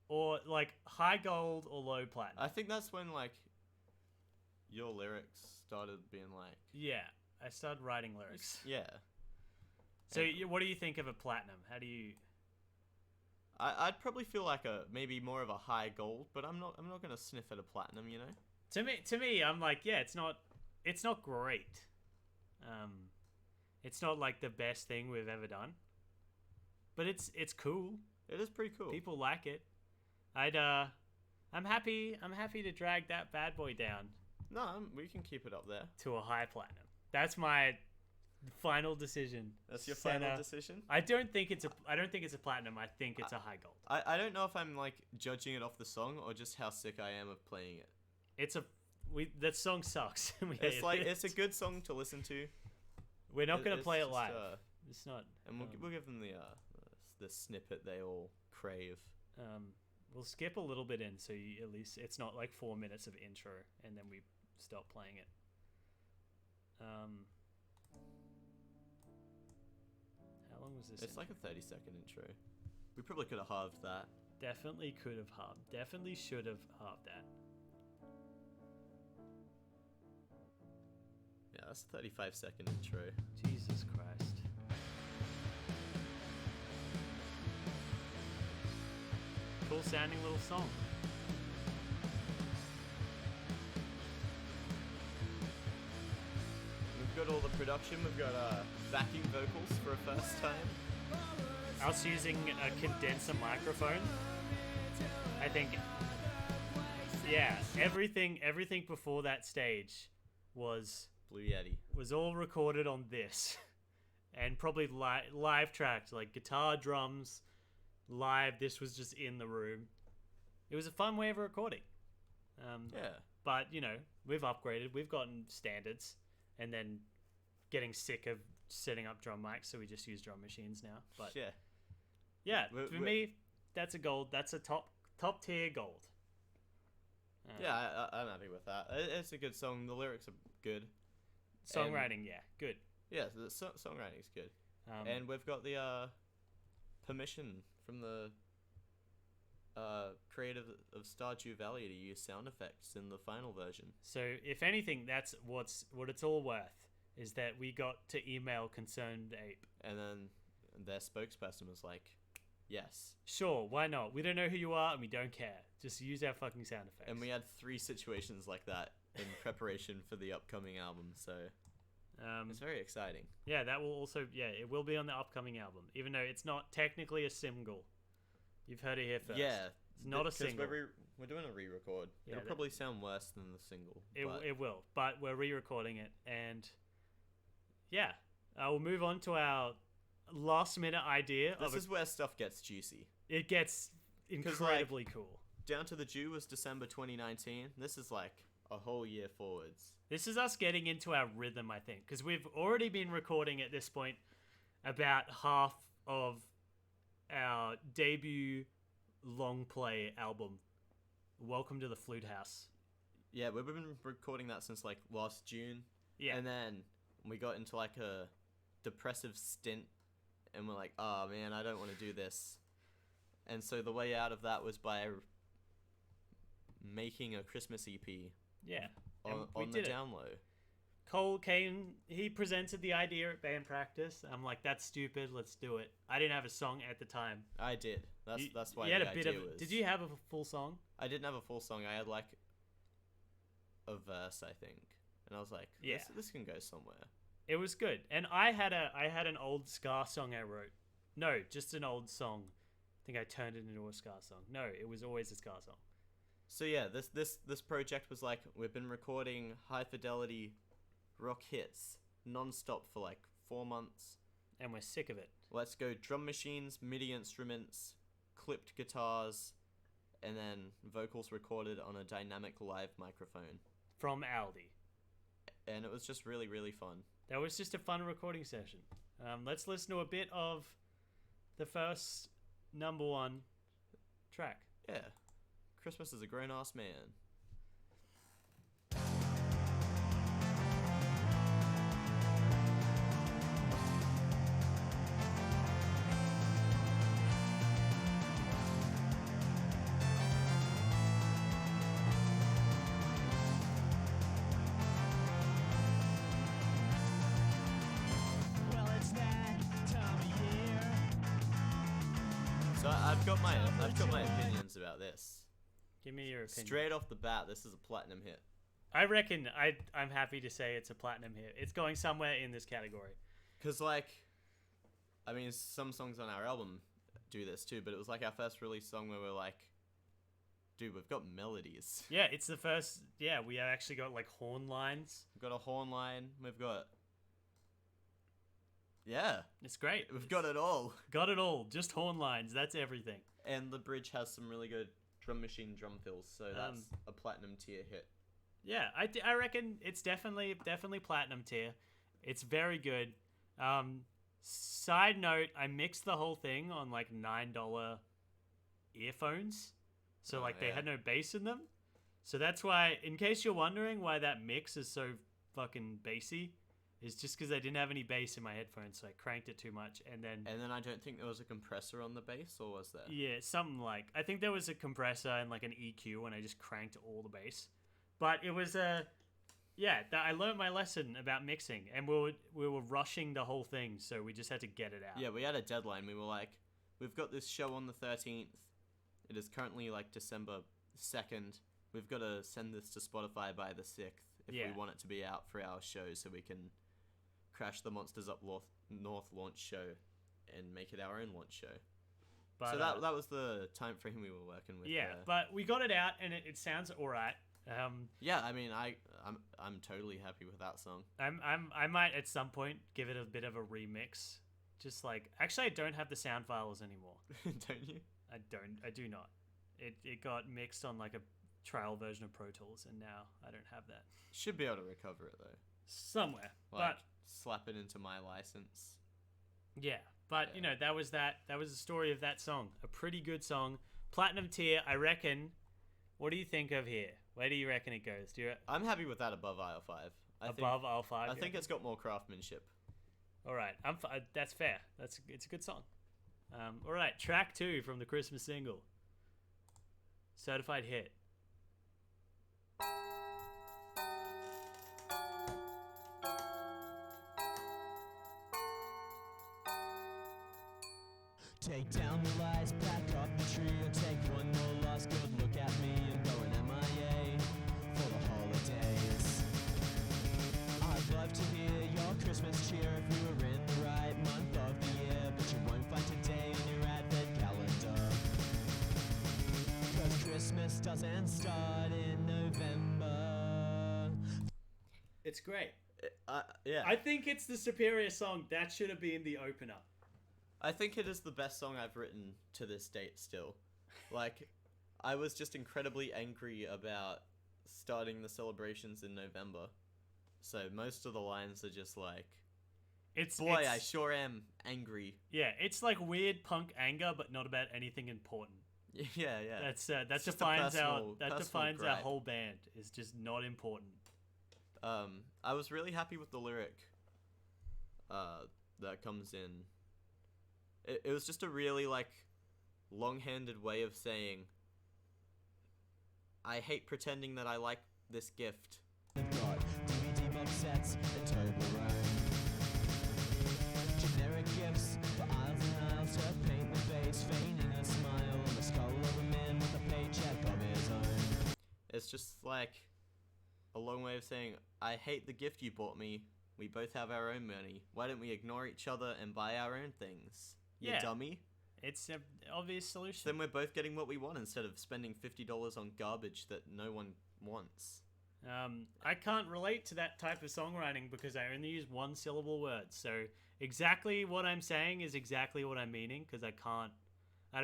Or like high gold or low platinum. I think that's when like your lyrics started being like. Yeah, I started writing lyrics. Yeah. So what do you think of a platinum? How do you? I'd probably feel like maybe more of a high gold, but I'm not gonna sniff at a platinum, To me, I'm like, yeah, it's not great. It's not like the best thing we've ever done, but it's cool. It is pretty cool. People like it. I'm happy to drag that bad boy down. No, we can keep it up there. To a high platinum. That's my final decision. That's your final decision? I don't think it's a platinum. I think it's a high gold. I don't know if I'm like judging it off the song or just how sick I am of playing it. That song sucks. It's a good song to listen to. We're not gonna play it just, live. It's not. And we'll give them the snippet they all crave. We'll skip a little bit in, so at least it's not like 4 minutes of intro and then we stop playing it. How long was this? It's like a 30-second intro. We probably could have halved that. Definitely could have halved. Definitely should have halved that. Yeah, that's a 35-second intro. Jesus Christ. Cool sounding little song. We've got all the production. We've got backing vocals for a first time. Us using a condenser microphone. I think, yeah, everything before that stage was Blue Yeti. Was all recorded on this, and probably live tracked, like guitar, drums, live. This was just in the room. It was a fun way of recording. Yeah. But we've upgraded. We've gotten standards, and then getting sick of setting up drum mics, so we just use drum machines now. But yeah, for me, that's a gold. That's a top tier gold. Yeah, I'm happy with that. It's a good song. The lyrics are good. Songwriting, yeah, good. Yeah, the songwriting's good. And we've got the permission from the creator of Stardew Valley to use sound effects in the final version. So, if anything, that's what it's all worth, is that we got to email Concerned Ape. And then their spokesperson was like, yes. Sure, why not? We don't know who you are and we don't care. Just use our fucking sound effects. And we had 3 situations like that in preparation for the upcoming album, so it's very exciting. Yeah, that will also, it will be on the upcoming album, even though it's not technically a single. You've heard it here first. Yeah. It's not a single. We're doing a re-record. Yeah, It'll probably sound worse than the single. It will, but we're re-recording it, and yeah, we'll move on to our last-minute idea. This is where stuff gets juicy. It gets incredibly cool. Down to the Jew was December 2019. This is like a whole year forwards. This is us getting into our rhythm, I think, because we've already been recording at this point about half of our debut long play album, Welcome to the Flute House. Yeah, we've been recording that since like last June. Yeah. And then we got into like a depressive stint and we're like, oh man, I don't want to do this. And so the way out of that was by making a Christmas EP. Yeah. On the down low. Cole came, he presented the idea at band practice. I'm like, that's stupid, let's do it. I didn't have a song at the time. I did. That's why you had the a bit idea of. was. Did you have a full song? I didn't have a full song. I had like a verse, I think. And I was like, this can go somewhere. It was good. And I had an old ska song I wrote. No, just an old song. I think I turned it into a ska song. No, it was always a ska song. So yeah, this project was like, we've been recording high fidelity rock hits non-stop for like 4 months. And we're sick of it. let's go drum machines, MIDI instruments, clipped guitars, and then vocals recorded on a dynamic live microphone. From Aldi. And it was just really, really fun. That was just a fun recording session. Let's listen to a bit of the first number 1 track. Yeah. Christmas is a grown-ass man. Well, it's that time of year. So I've got my opinions about this. Give me your opinion. Straight off the bat, this is a platinum hit. I reckon I'm happy to say it's a platinum hit. It's going somewhere in this category. Cause like, I mean, some songs on our album do this too, but it was like our first release song where we're like, dude, we've got melodies. Yeah, it's the first. Yeah, we have actually got like horn lines. We've got a horn line. We've got, yeah, It's great. we've got it all. Got it all. Just horn lines. That's everything. And the bridge has some really good drum machine drum fills, so that's a platinum tier hit. Yeah, I reckon it's definitely platinum tier. It's very good. Side note, I mixed the whole thing on like $9 earphones, so like they yeah. had no bass in them. So that's why, in case you're wondering why that mix is so fucking bassy, is just because I didn't have any bass in my headphones, so I cranked it too much, and then And then I don't think there was a compressor on the bass, or was there? yeah, something like, I think there was a compressor and like an EQ, and I just cranked all the bass. But it was I learned my lesson about mixing, and we were rushing the whole thing, so we just had to get it out. Yeah, we had a deadline. We were like, we've got this show on the 13th. It is currently like December 2nd. We've got to send this to Spotify by the 6th if Yeah. we want it to be out for our show, so we can crash the Monsters Up North launch show and make it our own launch show. But, So that was the time frame we were working with. yeah, there. but we got it out, and it sounds alright. Yeah, I mean, I'm totally happy with that song. I might at some point give it a bit of a remix. Just like, actually, I don't have the sound files anymore. Don't you? I do not. It got mixed on like a trial version of Pro Tools, and now I don't have that Should be able to recover it though. somewhere. Like, slap it into my license. Yeah, but Yeah. you know, that was the story of that song. A pretty good song, platinum tier, I reckon. What do you think of here? Where do you reckon it goes? Do you I'm happy with that above aisle 5. above aisle 5? I think it's got more craftsmanship. all right. That's fair. It's a good song. All right, track 2 from the Christmas single, Certified Hit. Take down the lights, pack up the tree, and take one more last good look at me. I'm going MIA for the holidays. I'd love to hear your Christmas cheer if we were in the right month of the year, but you won't find today in your advent calendar. 'Cause Christmas doesn't start in November. It's great. Yeah. I think it's the superior song. That should have been the opener. I think it is the best song I've written to this date still. Like, I was just incredibly angry about starting the celebrations in November. So most of the lines are just like, boy, I sure am angry. Yeah, it's like weird punk anger, but not about anything important. Yeah, yeah. That It's just a defines personal our gripe. whole band. Is just not important. I was really happy with the lyric that comes in. It was just a really, like, long-handed way of saying, I hate pretending that I like this gift. They've got DVD box sets and Toblerone. Generic gifts for aisles and aisles to paint the face, feigning a smile on the skull of a man with a paycheck of his own. It's just, like, a long way of saying, I hate the gift you bought me. We both have our own money. Why don't we ignore each other and buy our own things? You Yeah. dummy. It's an obvious solution. Then we're both getting what we want instead of spending $50 on garbage that no one wants. I can't relate to that type of songwriting because I only use one syllable words. So exactly what I'm saying is exactly what I'm meaning because I don't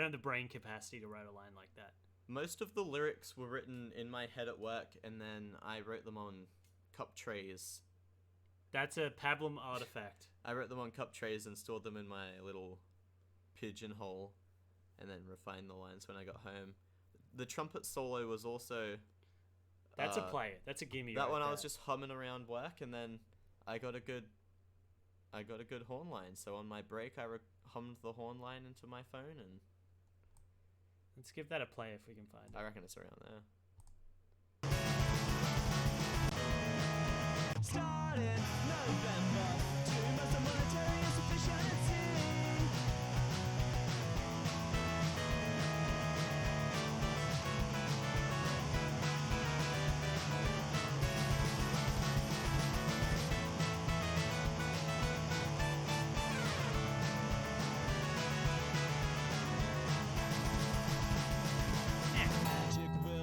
have the brain capacity to write a line like that. Most of the lyrics were written in my head at work, and then I wrote them on cup trays. That's a Pablum artifact. I wrote them on cup trays and stored them in my little pigeonhole, and then refined the lines when I got home. The trumpet solo was also... That's a play. That's a gimme. That right one I there. was just humming around work, and then I got a good horn line. So on my break, I hummed the horn line into my phone, and Let's give that a play if we can find it. I reckon it's around there. Started November, dream of the monetary insufficiency.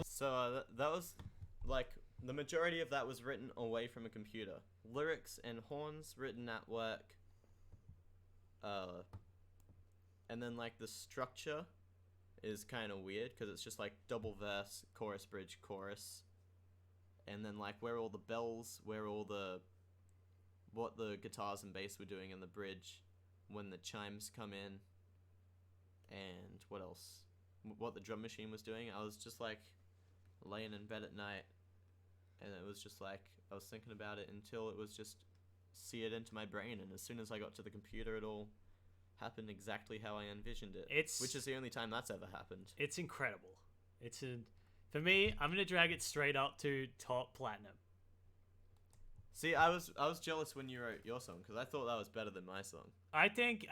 So that was like the majority of that was written away from a computer. Lyrics and horns written at work. And then like the structure is kind of weird because it's just like double verse, chorus, bridge, chorus. And then like where all the bells, what the guitars and bass were doing in the bridge when the chimes come in. And what else? What the drum machine was doing. I was just like laying in bed at night, and it was just like I was thinking about it until it was just seared into my brain, and as soon as I got to the computer, it all happened exactly how I envisioned it. Which is the only time that's ever happened. It's incredible. For me, I'm gonna drag it straight up to top platinum. See, I was jealous when you wrote your song because I thought that was better than my song. I think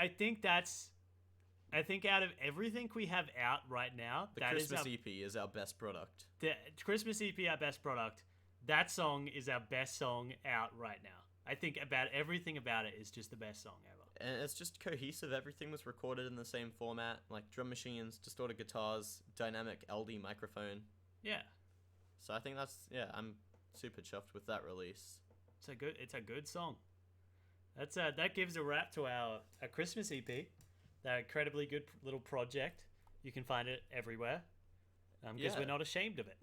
out of everything we have out right now, The Christmas EP is our best product. The Christmas EP, our best product. That song is our best song out right now. I think about everything about it is just the best song ever. And it's just cohesive. Everything was recorded in the same format, like drum machines, distorted guitars, dynamic LD microphone. Yeah. So I think I'm super chuffed with that release. It's a good song. That gives a wrap to our Christmas EP. That incredibly good little project. You can find it everywhere. Because we're not ashamed of it.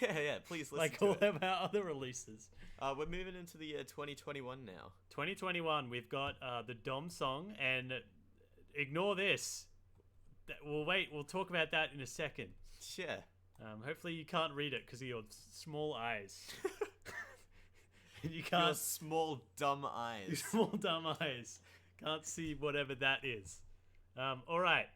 yeah, please listen like to all it. of our other releases. We're moving into the year 2021 now. 2021, we've got the Dom song, and ignore this. We'll talk about that in a second. Yeah. Hopefully you can't read it because of your small eyes. You can't. Your small dumb eyes. Your small dumb eyes. Can't see whatever that is. All right.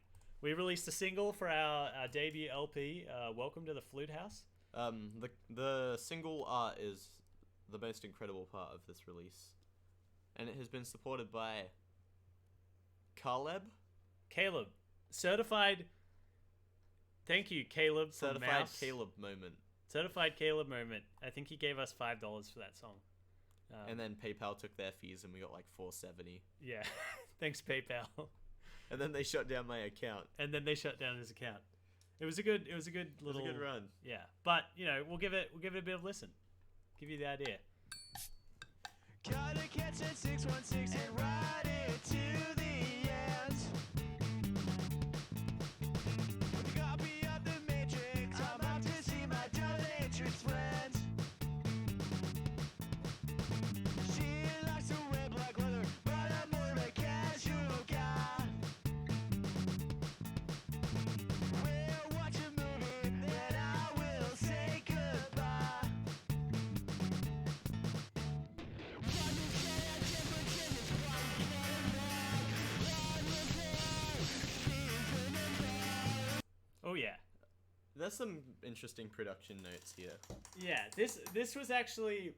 We released a single for our debut LP, Welcome to the Flute House. The single art is the most incredible part of this release. And it has been supported by Caleb. Certified. Thank you, Caleb. Certified Caleb moment. Certified Caleb moment. I think he gave us $5 for that song. And then PayPal took their fees and we got like $4.70. Yeah. Thanks, PayPal. And then they shut down my account. And then they shut down his account. It was a good little. It was a good run. Yeah, but we'll give it a bit of listen. Give you the idea. Gotta catch at 616 and ride it to the end. With a copy of the Matrix, I'm out to see my donatrix friend. She likes to wear black leather, but I'm more of a casual guy. We'll watch a movie, then I will say goodbye. Oh yeah. There's some interesting production notes here. Yeah, this was actually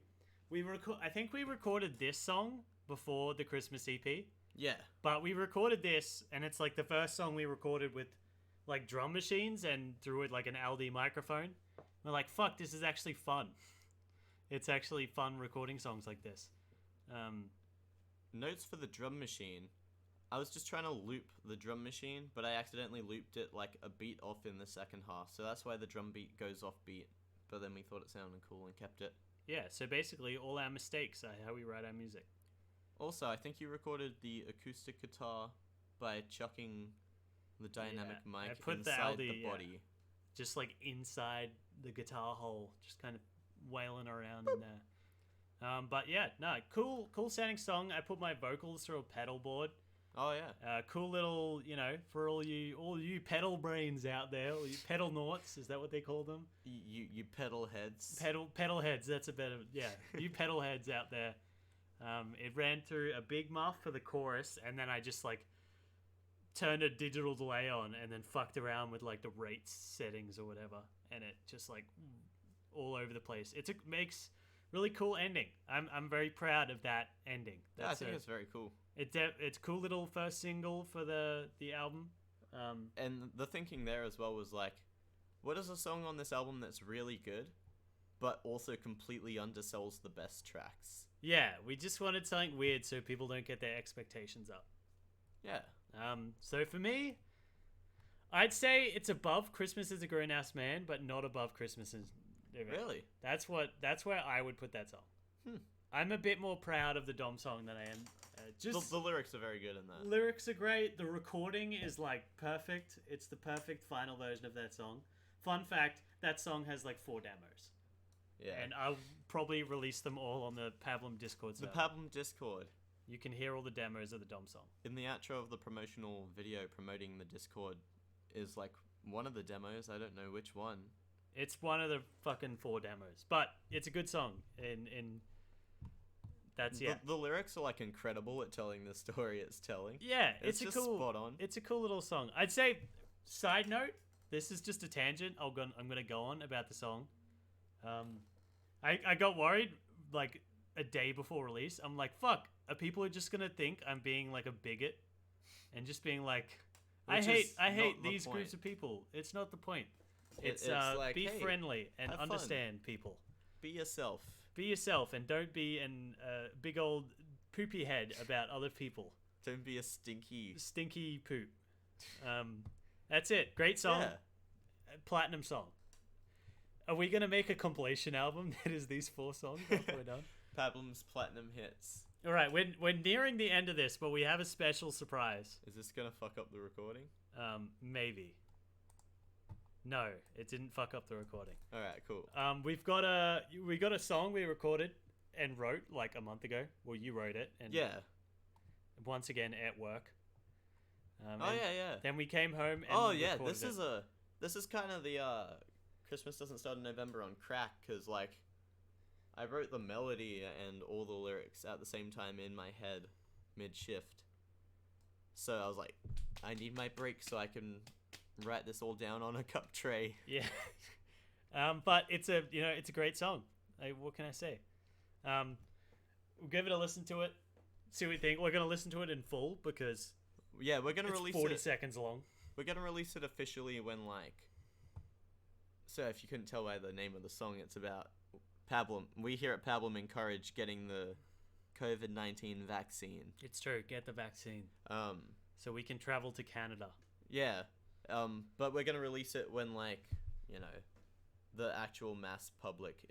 I think we recorded this song before the Christmas EP. Yeah. But we recorded this, and it's like the first song we recorded with like drum machines and through it like an LD microphone. We're like, fuck, this is actually fun. It's actually fun recording songs like this. Notes for the drum machine. I was just trying to loop the drum machine, but I accidentally looped it like a beat off in the second half. So that's why the drum beat goes off beat. But then we thought it sounded cool and kept it. Yeah, so basically all our mistakes are how we write our music. Also, I think you recorded the acoustic guitar by chucking the dynamic Yeah, I mic put the inside Aldi, the yeah. body. Just like inside the guitar hole, just kind of wailing around in there. But yeah, no, cool sounding song. I put my vocals through a pedal board. Oh yeah. Cool little, for all you pedal brains out there, all you pedal noughts, is that what they call them? You pedal heads. Pedal heads. That's a better, yeah. You pedal heads out there. It ran through a big muff for the chorus, and then I just like turned a digital delay on, and then fucked around with like the rates settings or whatever, and it just like all over the place. Makes really cool ending. I'm very proud of that ending. Yeah, I think it's very cool. It's cool little first single for the album. And the thinking there as well was like, what is a song on this album that's really good, but also completely undersells the best tracks? Yeah, we just wanted something weird so people don't get their expectations up. Yeah. So for me, I'd say it's above Christmas is a Grown Ass Man, but not above Christmas is... Really? That's where I would put that song. I'm a bit more proud of the Dom song than I am. The lyrics are very good in that. Lyrics are great. The recording is like perfect. It's the perfect final version of that song. Fun fact, that song has like 4 demos. Yeah. And I'll probably release them all on the Pablum Discord server. The Pablum Discord. You can hear all the demos of the Dom song. In the outro of the promotional video promoting the Discord is like one of the demos. I don't know which one. It's one of the fucking 4 demos. But it's a good song. That's, yeah. The lyrics are like incredible at telling the story it's telling. Yeah, it's just spot on. It's a cool little song. I'd say, side note, this is just a tangent I'm gonna go on about the song. I got worried like a day before release. I'm like, fuck, are people just gonna think I'm being like a bigot and just being like, I hate these groups of people. It's not the point. It's like, be hey, friendly and have fun. understand people. Be yourself. Be yourself and don't be an big old poopy head about other people. Don't be a stinky poop. That's it. Great song. Yeah. Platinum song. Are we gonna make a compilation album that is these 4 songs after we're done? Pablum's platinum hits. All right, we're nearing the end of this, but we have a special surprise. Is this gonna fuck up the recording? Maybe. No, it didn't fuck up the recording. All right, cool. We got a song we recorded and wrote like a month ago. Well, you wrote it, and yeah. Once again at work. Yeah. Then we came home and recorded this is kind of the Christmas Doesn't Start in November on crack, because like I wrote the melody and all the lyrics at the same time in my head mid shift. So I was like, I need my break so I can write this all down on a cup tray. Yeah. But it's a great song. What can I say? We'll give it a listen to it. See what we think. We're gonna listen to it in full because we're gonna it's release 40 it. seconds long. We're gonna release it officially when like. So if you couldn't tell by the name of the song, it's about Pablum. We here at Pablum encourage getting the COVID-19 vaccine. It's true. Get the vaccine. So we can travel to Canada. Yeah. But we're gonna release it when like the actual mass public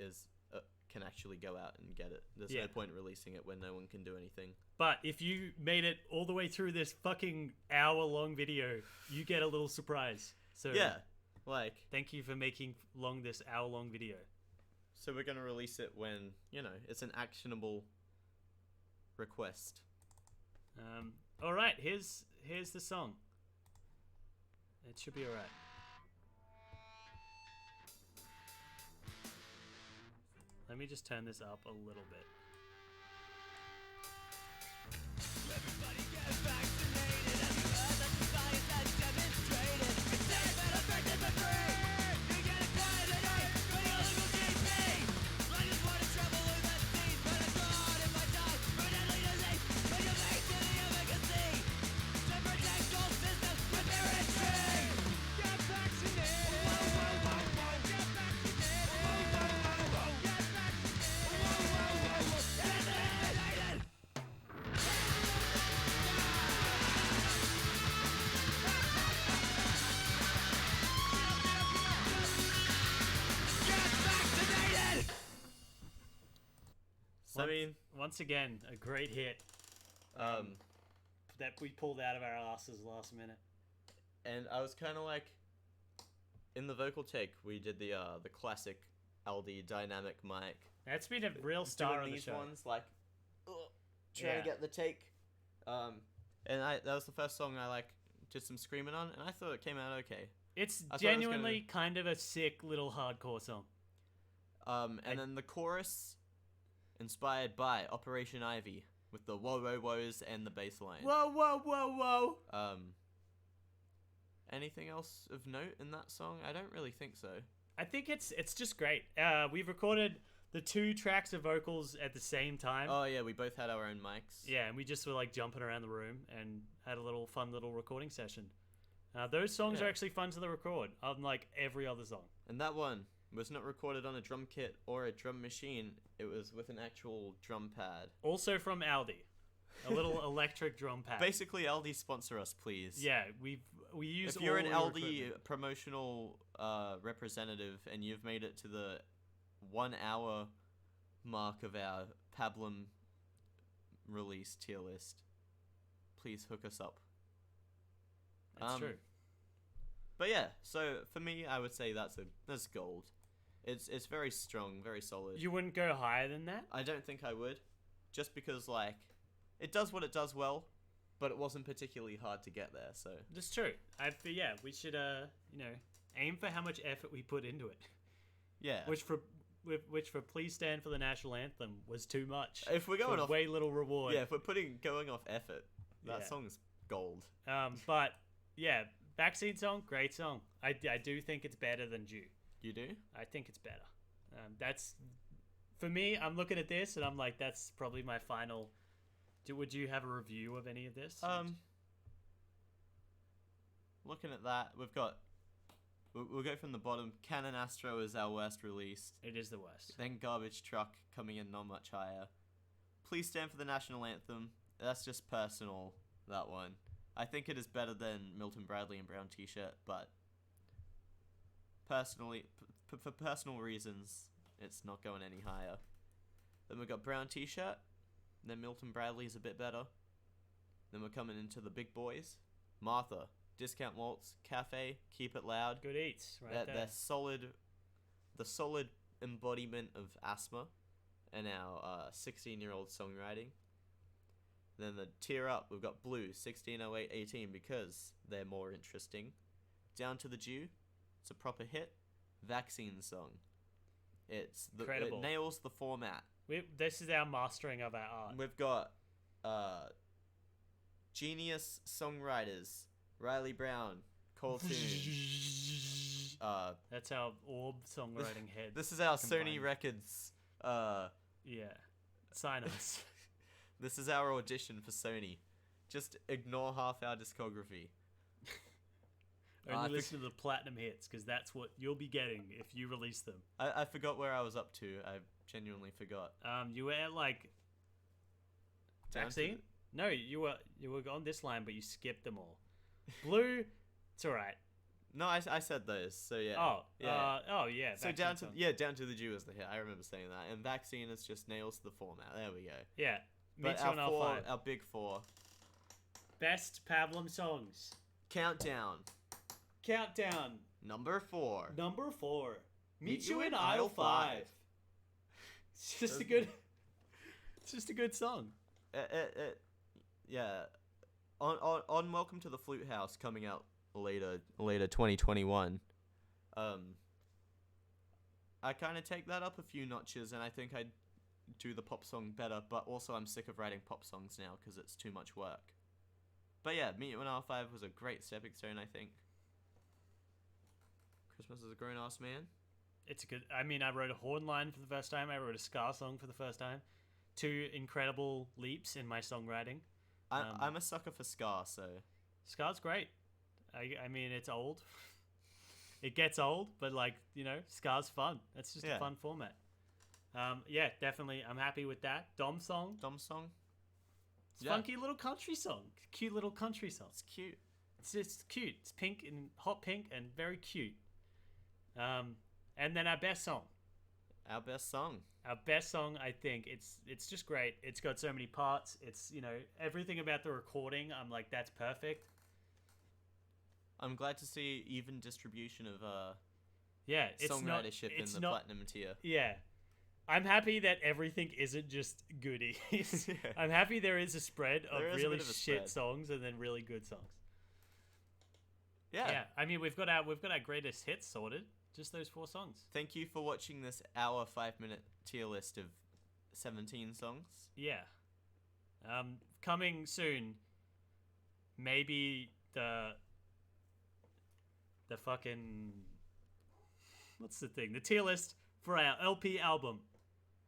can actually go out and get it. There's no point releasing it when no one can do anything. But if you made it all the way through this fucking hour-long video, you get a little surprise. So yeah, like thank you for making this hour-long video. So we're gonna release it when it's an actionable request. All right, here's the song. It should be all right. Let me just turn this up a little bit. Everybody get vaccinated. Have you heard that the science has demonstrated? It's safe and effective and free. You get it done today from your local GP. I just want to travel with that seed, but it's hard if I die from a deadly disease. When you make to the efficacy to protect your system with mirroring. Get vaccinated. Get vaccinated. Get vaccinated. So, I mean, Once again, a great hit. that we pulled out of our asses last minute. And I was kind of like, in the vocal take, we did the classic Aldi dynamic mic. That's been a real star Doing of the these show. ones, like, trying to get the take. And that was the first song I like did some screaming on, and I thought it came out okay. It's I thought it was genuinely kind of a sick little hardcore song. And then the chorus, inspired by Operation Ivy, with the whoa whoa whoas and the bass line. Whoa, whoa, whoa, whoa. Anything else of note in that song? I don't really think so. I think it's just great. We've recorded the 2 tracks of vocals at the same time. Oh yeah, we both had our own mics. Yeah, and we just were like jumping around the room and had a little fun little recording session. Those songs are actually fun to record, unlike every other song. And that one was not recorded on a drum kit or a drum machine. It was with an actual drum pad. Also from Aldi. A little electric drum pad. Basically, Aldi sponsor us, please. Yeah, we use. If you're an all Aldi the equipment. promotional representative and you've made it to the 1 hour mark of our Pablum release tier list, please hook us up. That's true. But yeah, so for me, I would say that's gold. It's very strong, very solid. You wouldn't go higher than that? I don't think I would, just because like it does what it does well, but it wasn't particularly hard to get there. So That's true. Yeah, we should aim for how much effort we put into it. yeah, Which for Please Stand for the National Anthem was too much. if we're going for off, way little reward. yeah, if we're going off effort, that Yeah. song's gold. But yeah, Vaccine song, great song. I do think it's better than Due. You do? I think it's better. That's for me. I'm looking at this and I'm like, that's probably my final. Would you have a review of any of this? Looking at that, we'll go from the bottom. Cannon Astro is our worst released. It is the worst. Then Garbage Truck coming in not much higher. Please Stand for the National Anthem. That's just personal, that one. I think it is better than Milton Bradley and Brown T-Shirt, but personally, for personal reasons, it's not going any higher. Then we've got Brown T-Shirt. Then Milton Bradley is a bit better. Then we're coming into the big boys. Martha, Discount Waltz, Cafe, Keep It Loud. Good eats, right there. They're solid. The solid embodiment of asthma and our 16-year-old songwriting. Then the tier up, we've got Blue, 1608, 18 because they're more interesting. Down to the Dew, it's a proper hit. Vaccine song. It Incredible. nails the format. This is our mastering of our art. We've got genius songwriters, Riley Brown, Cole Toon. That's our orb songwriting head. This is our combined. Sony Records. Yeah, sign us. This is our audition for Sony. Just ignore half our discography. Only listen to the platinum hits because that's what you'll be getting if you release them. I forgot where I was up to. I genuinely forgot. You were at like Down to Vaccine. No, you were on this line, but you skipped them all. Blue, it's all right. No, I said those. So yeah. Oh, yeah. Yeah. So Vaccine down to the Jew is the hit. I remember saying that. And Vaccine is just nails the format. There we go. Yeah. But Meet you on our R5. our big four. Best Pablum songs. Countdown. Countdown. Number 4. Number 4. Meet you in aisle 5. It's just a good. It's just a good song. Yeah. On Welcome to the Flute House coming out later 2021. I kind of take that up a few notches, and I think I'd do the pop song better, but also I'm sick of writing pop songs now because it's too much work. But yeah, Meet You in R5 was a great stepping stone, I think. Christmas is a grown-ass man. It's a good. I mean, I wrote a horn line for the first time. I wrote a ska song for the first time. 2 incredible leaps in my songwriting. I'm a sucker for ska, so... Ska's great. I mean, it's old. It gets old, but like, ska's fun. That's just a fun format. Yeah, definitely. I'm happy with that. Dom song. It's a funky little country song. Cute little country song. It's cute. It's just cute. It's pink and hot pink and very cute. And then our best song. Our best song. Our best song, I think. It's just great. It's got so many parts. It's, everything about the recording. I'm like, that's perfect. I'm glad to see even distribution of Yeah, it's not songwritership it's in the not, platinum tier. Yeah. I'm happy that everything isn't just goodies. Yeah. I'm happy there is a spread of There is a really bit of a shit spread. songs and then really good songs. Yeah. Yeah, I mean we've got our greatest hits sorted. Just those 4 songs. Thank you for watching this hour 5-minute tier list of 17 songs. Yeah. Coming soon. Maybe the fucking what's the thing? The tier list for our LP album,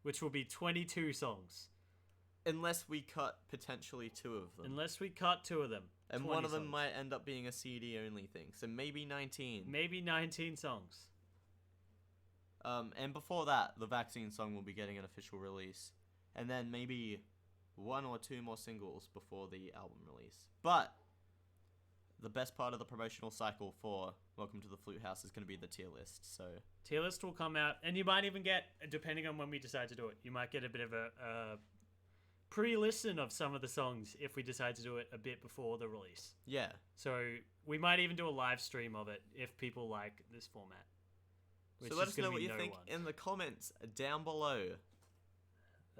which will be 22 songs. Unless we cut potentially 2 of them. Unless we cut 2 of them. And 20 one of them songs. might end up being a CD only thing. So maybe 19. Maybe 19 songs. And before that, the Vaccine song will be getting an official release. And then maybe 1 or 2 more singles before the album release. But the best part of the promotional cycle for Welcome to the Flute House is going to be the tier list. So Tier list will come out, and you might even get, depending on when we decide to do it, you might get a bit of a pre-listen of some of the songs if we decide to do it a bit before the release. yeah. So we might even do a live stream of it if people like this format. So let us know what you think in the comments down below.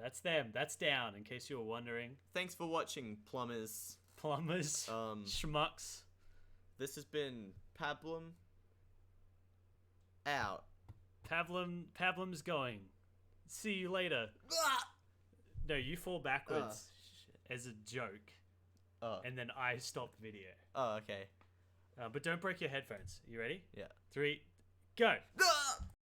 That's them. That's down, in case you were wondering. Thanks for watching, plumbers. Plumbers. Schmucks. This has been Pablum. Out. Pablum's going. See you later. No, you fall backwards as a joke, Oh. and then I stop the video. Oh, okay. But don't break your headphones. You ready? Yeah. 3, go.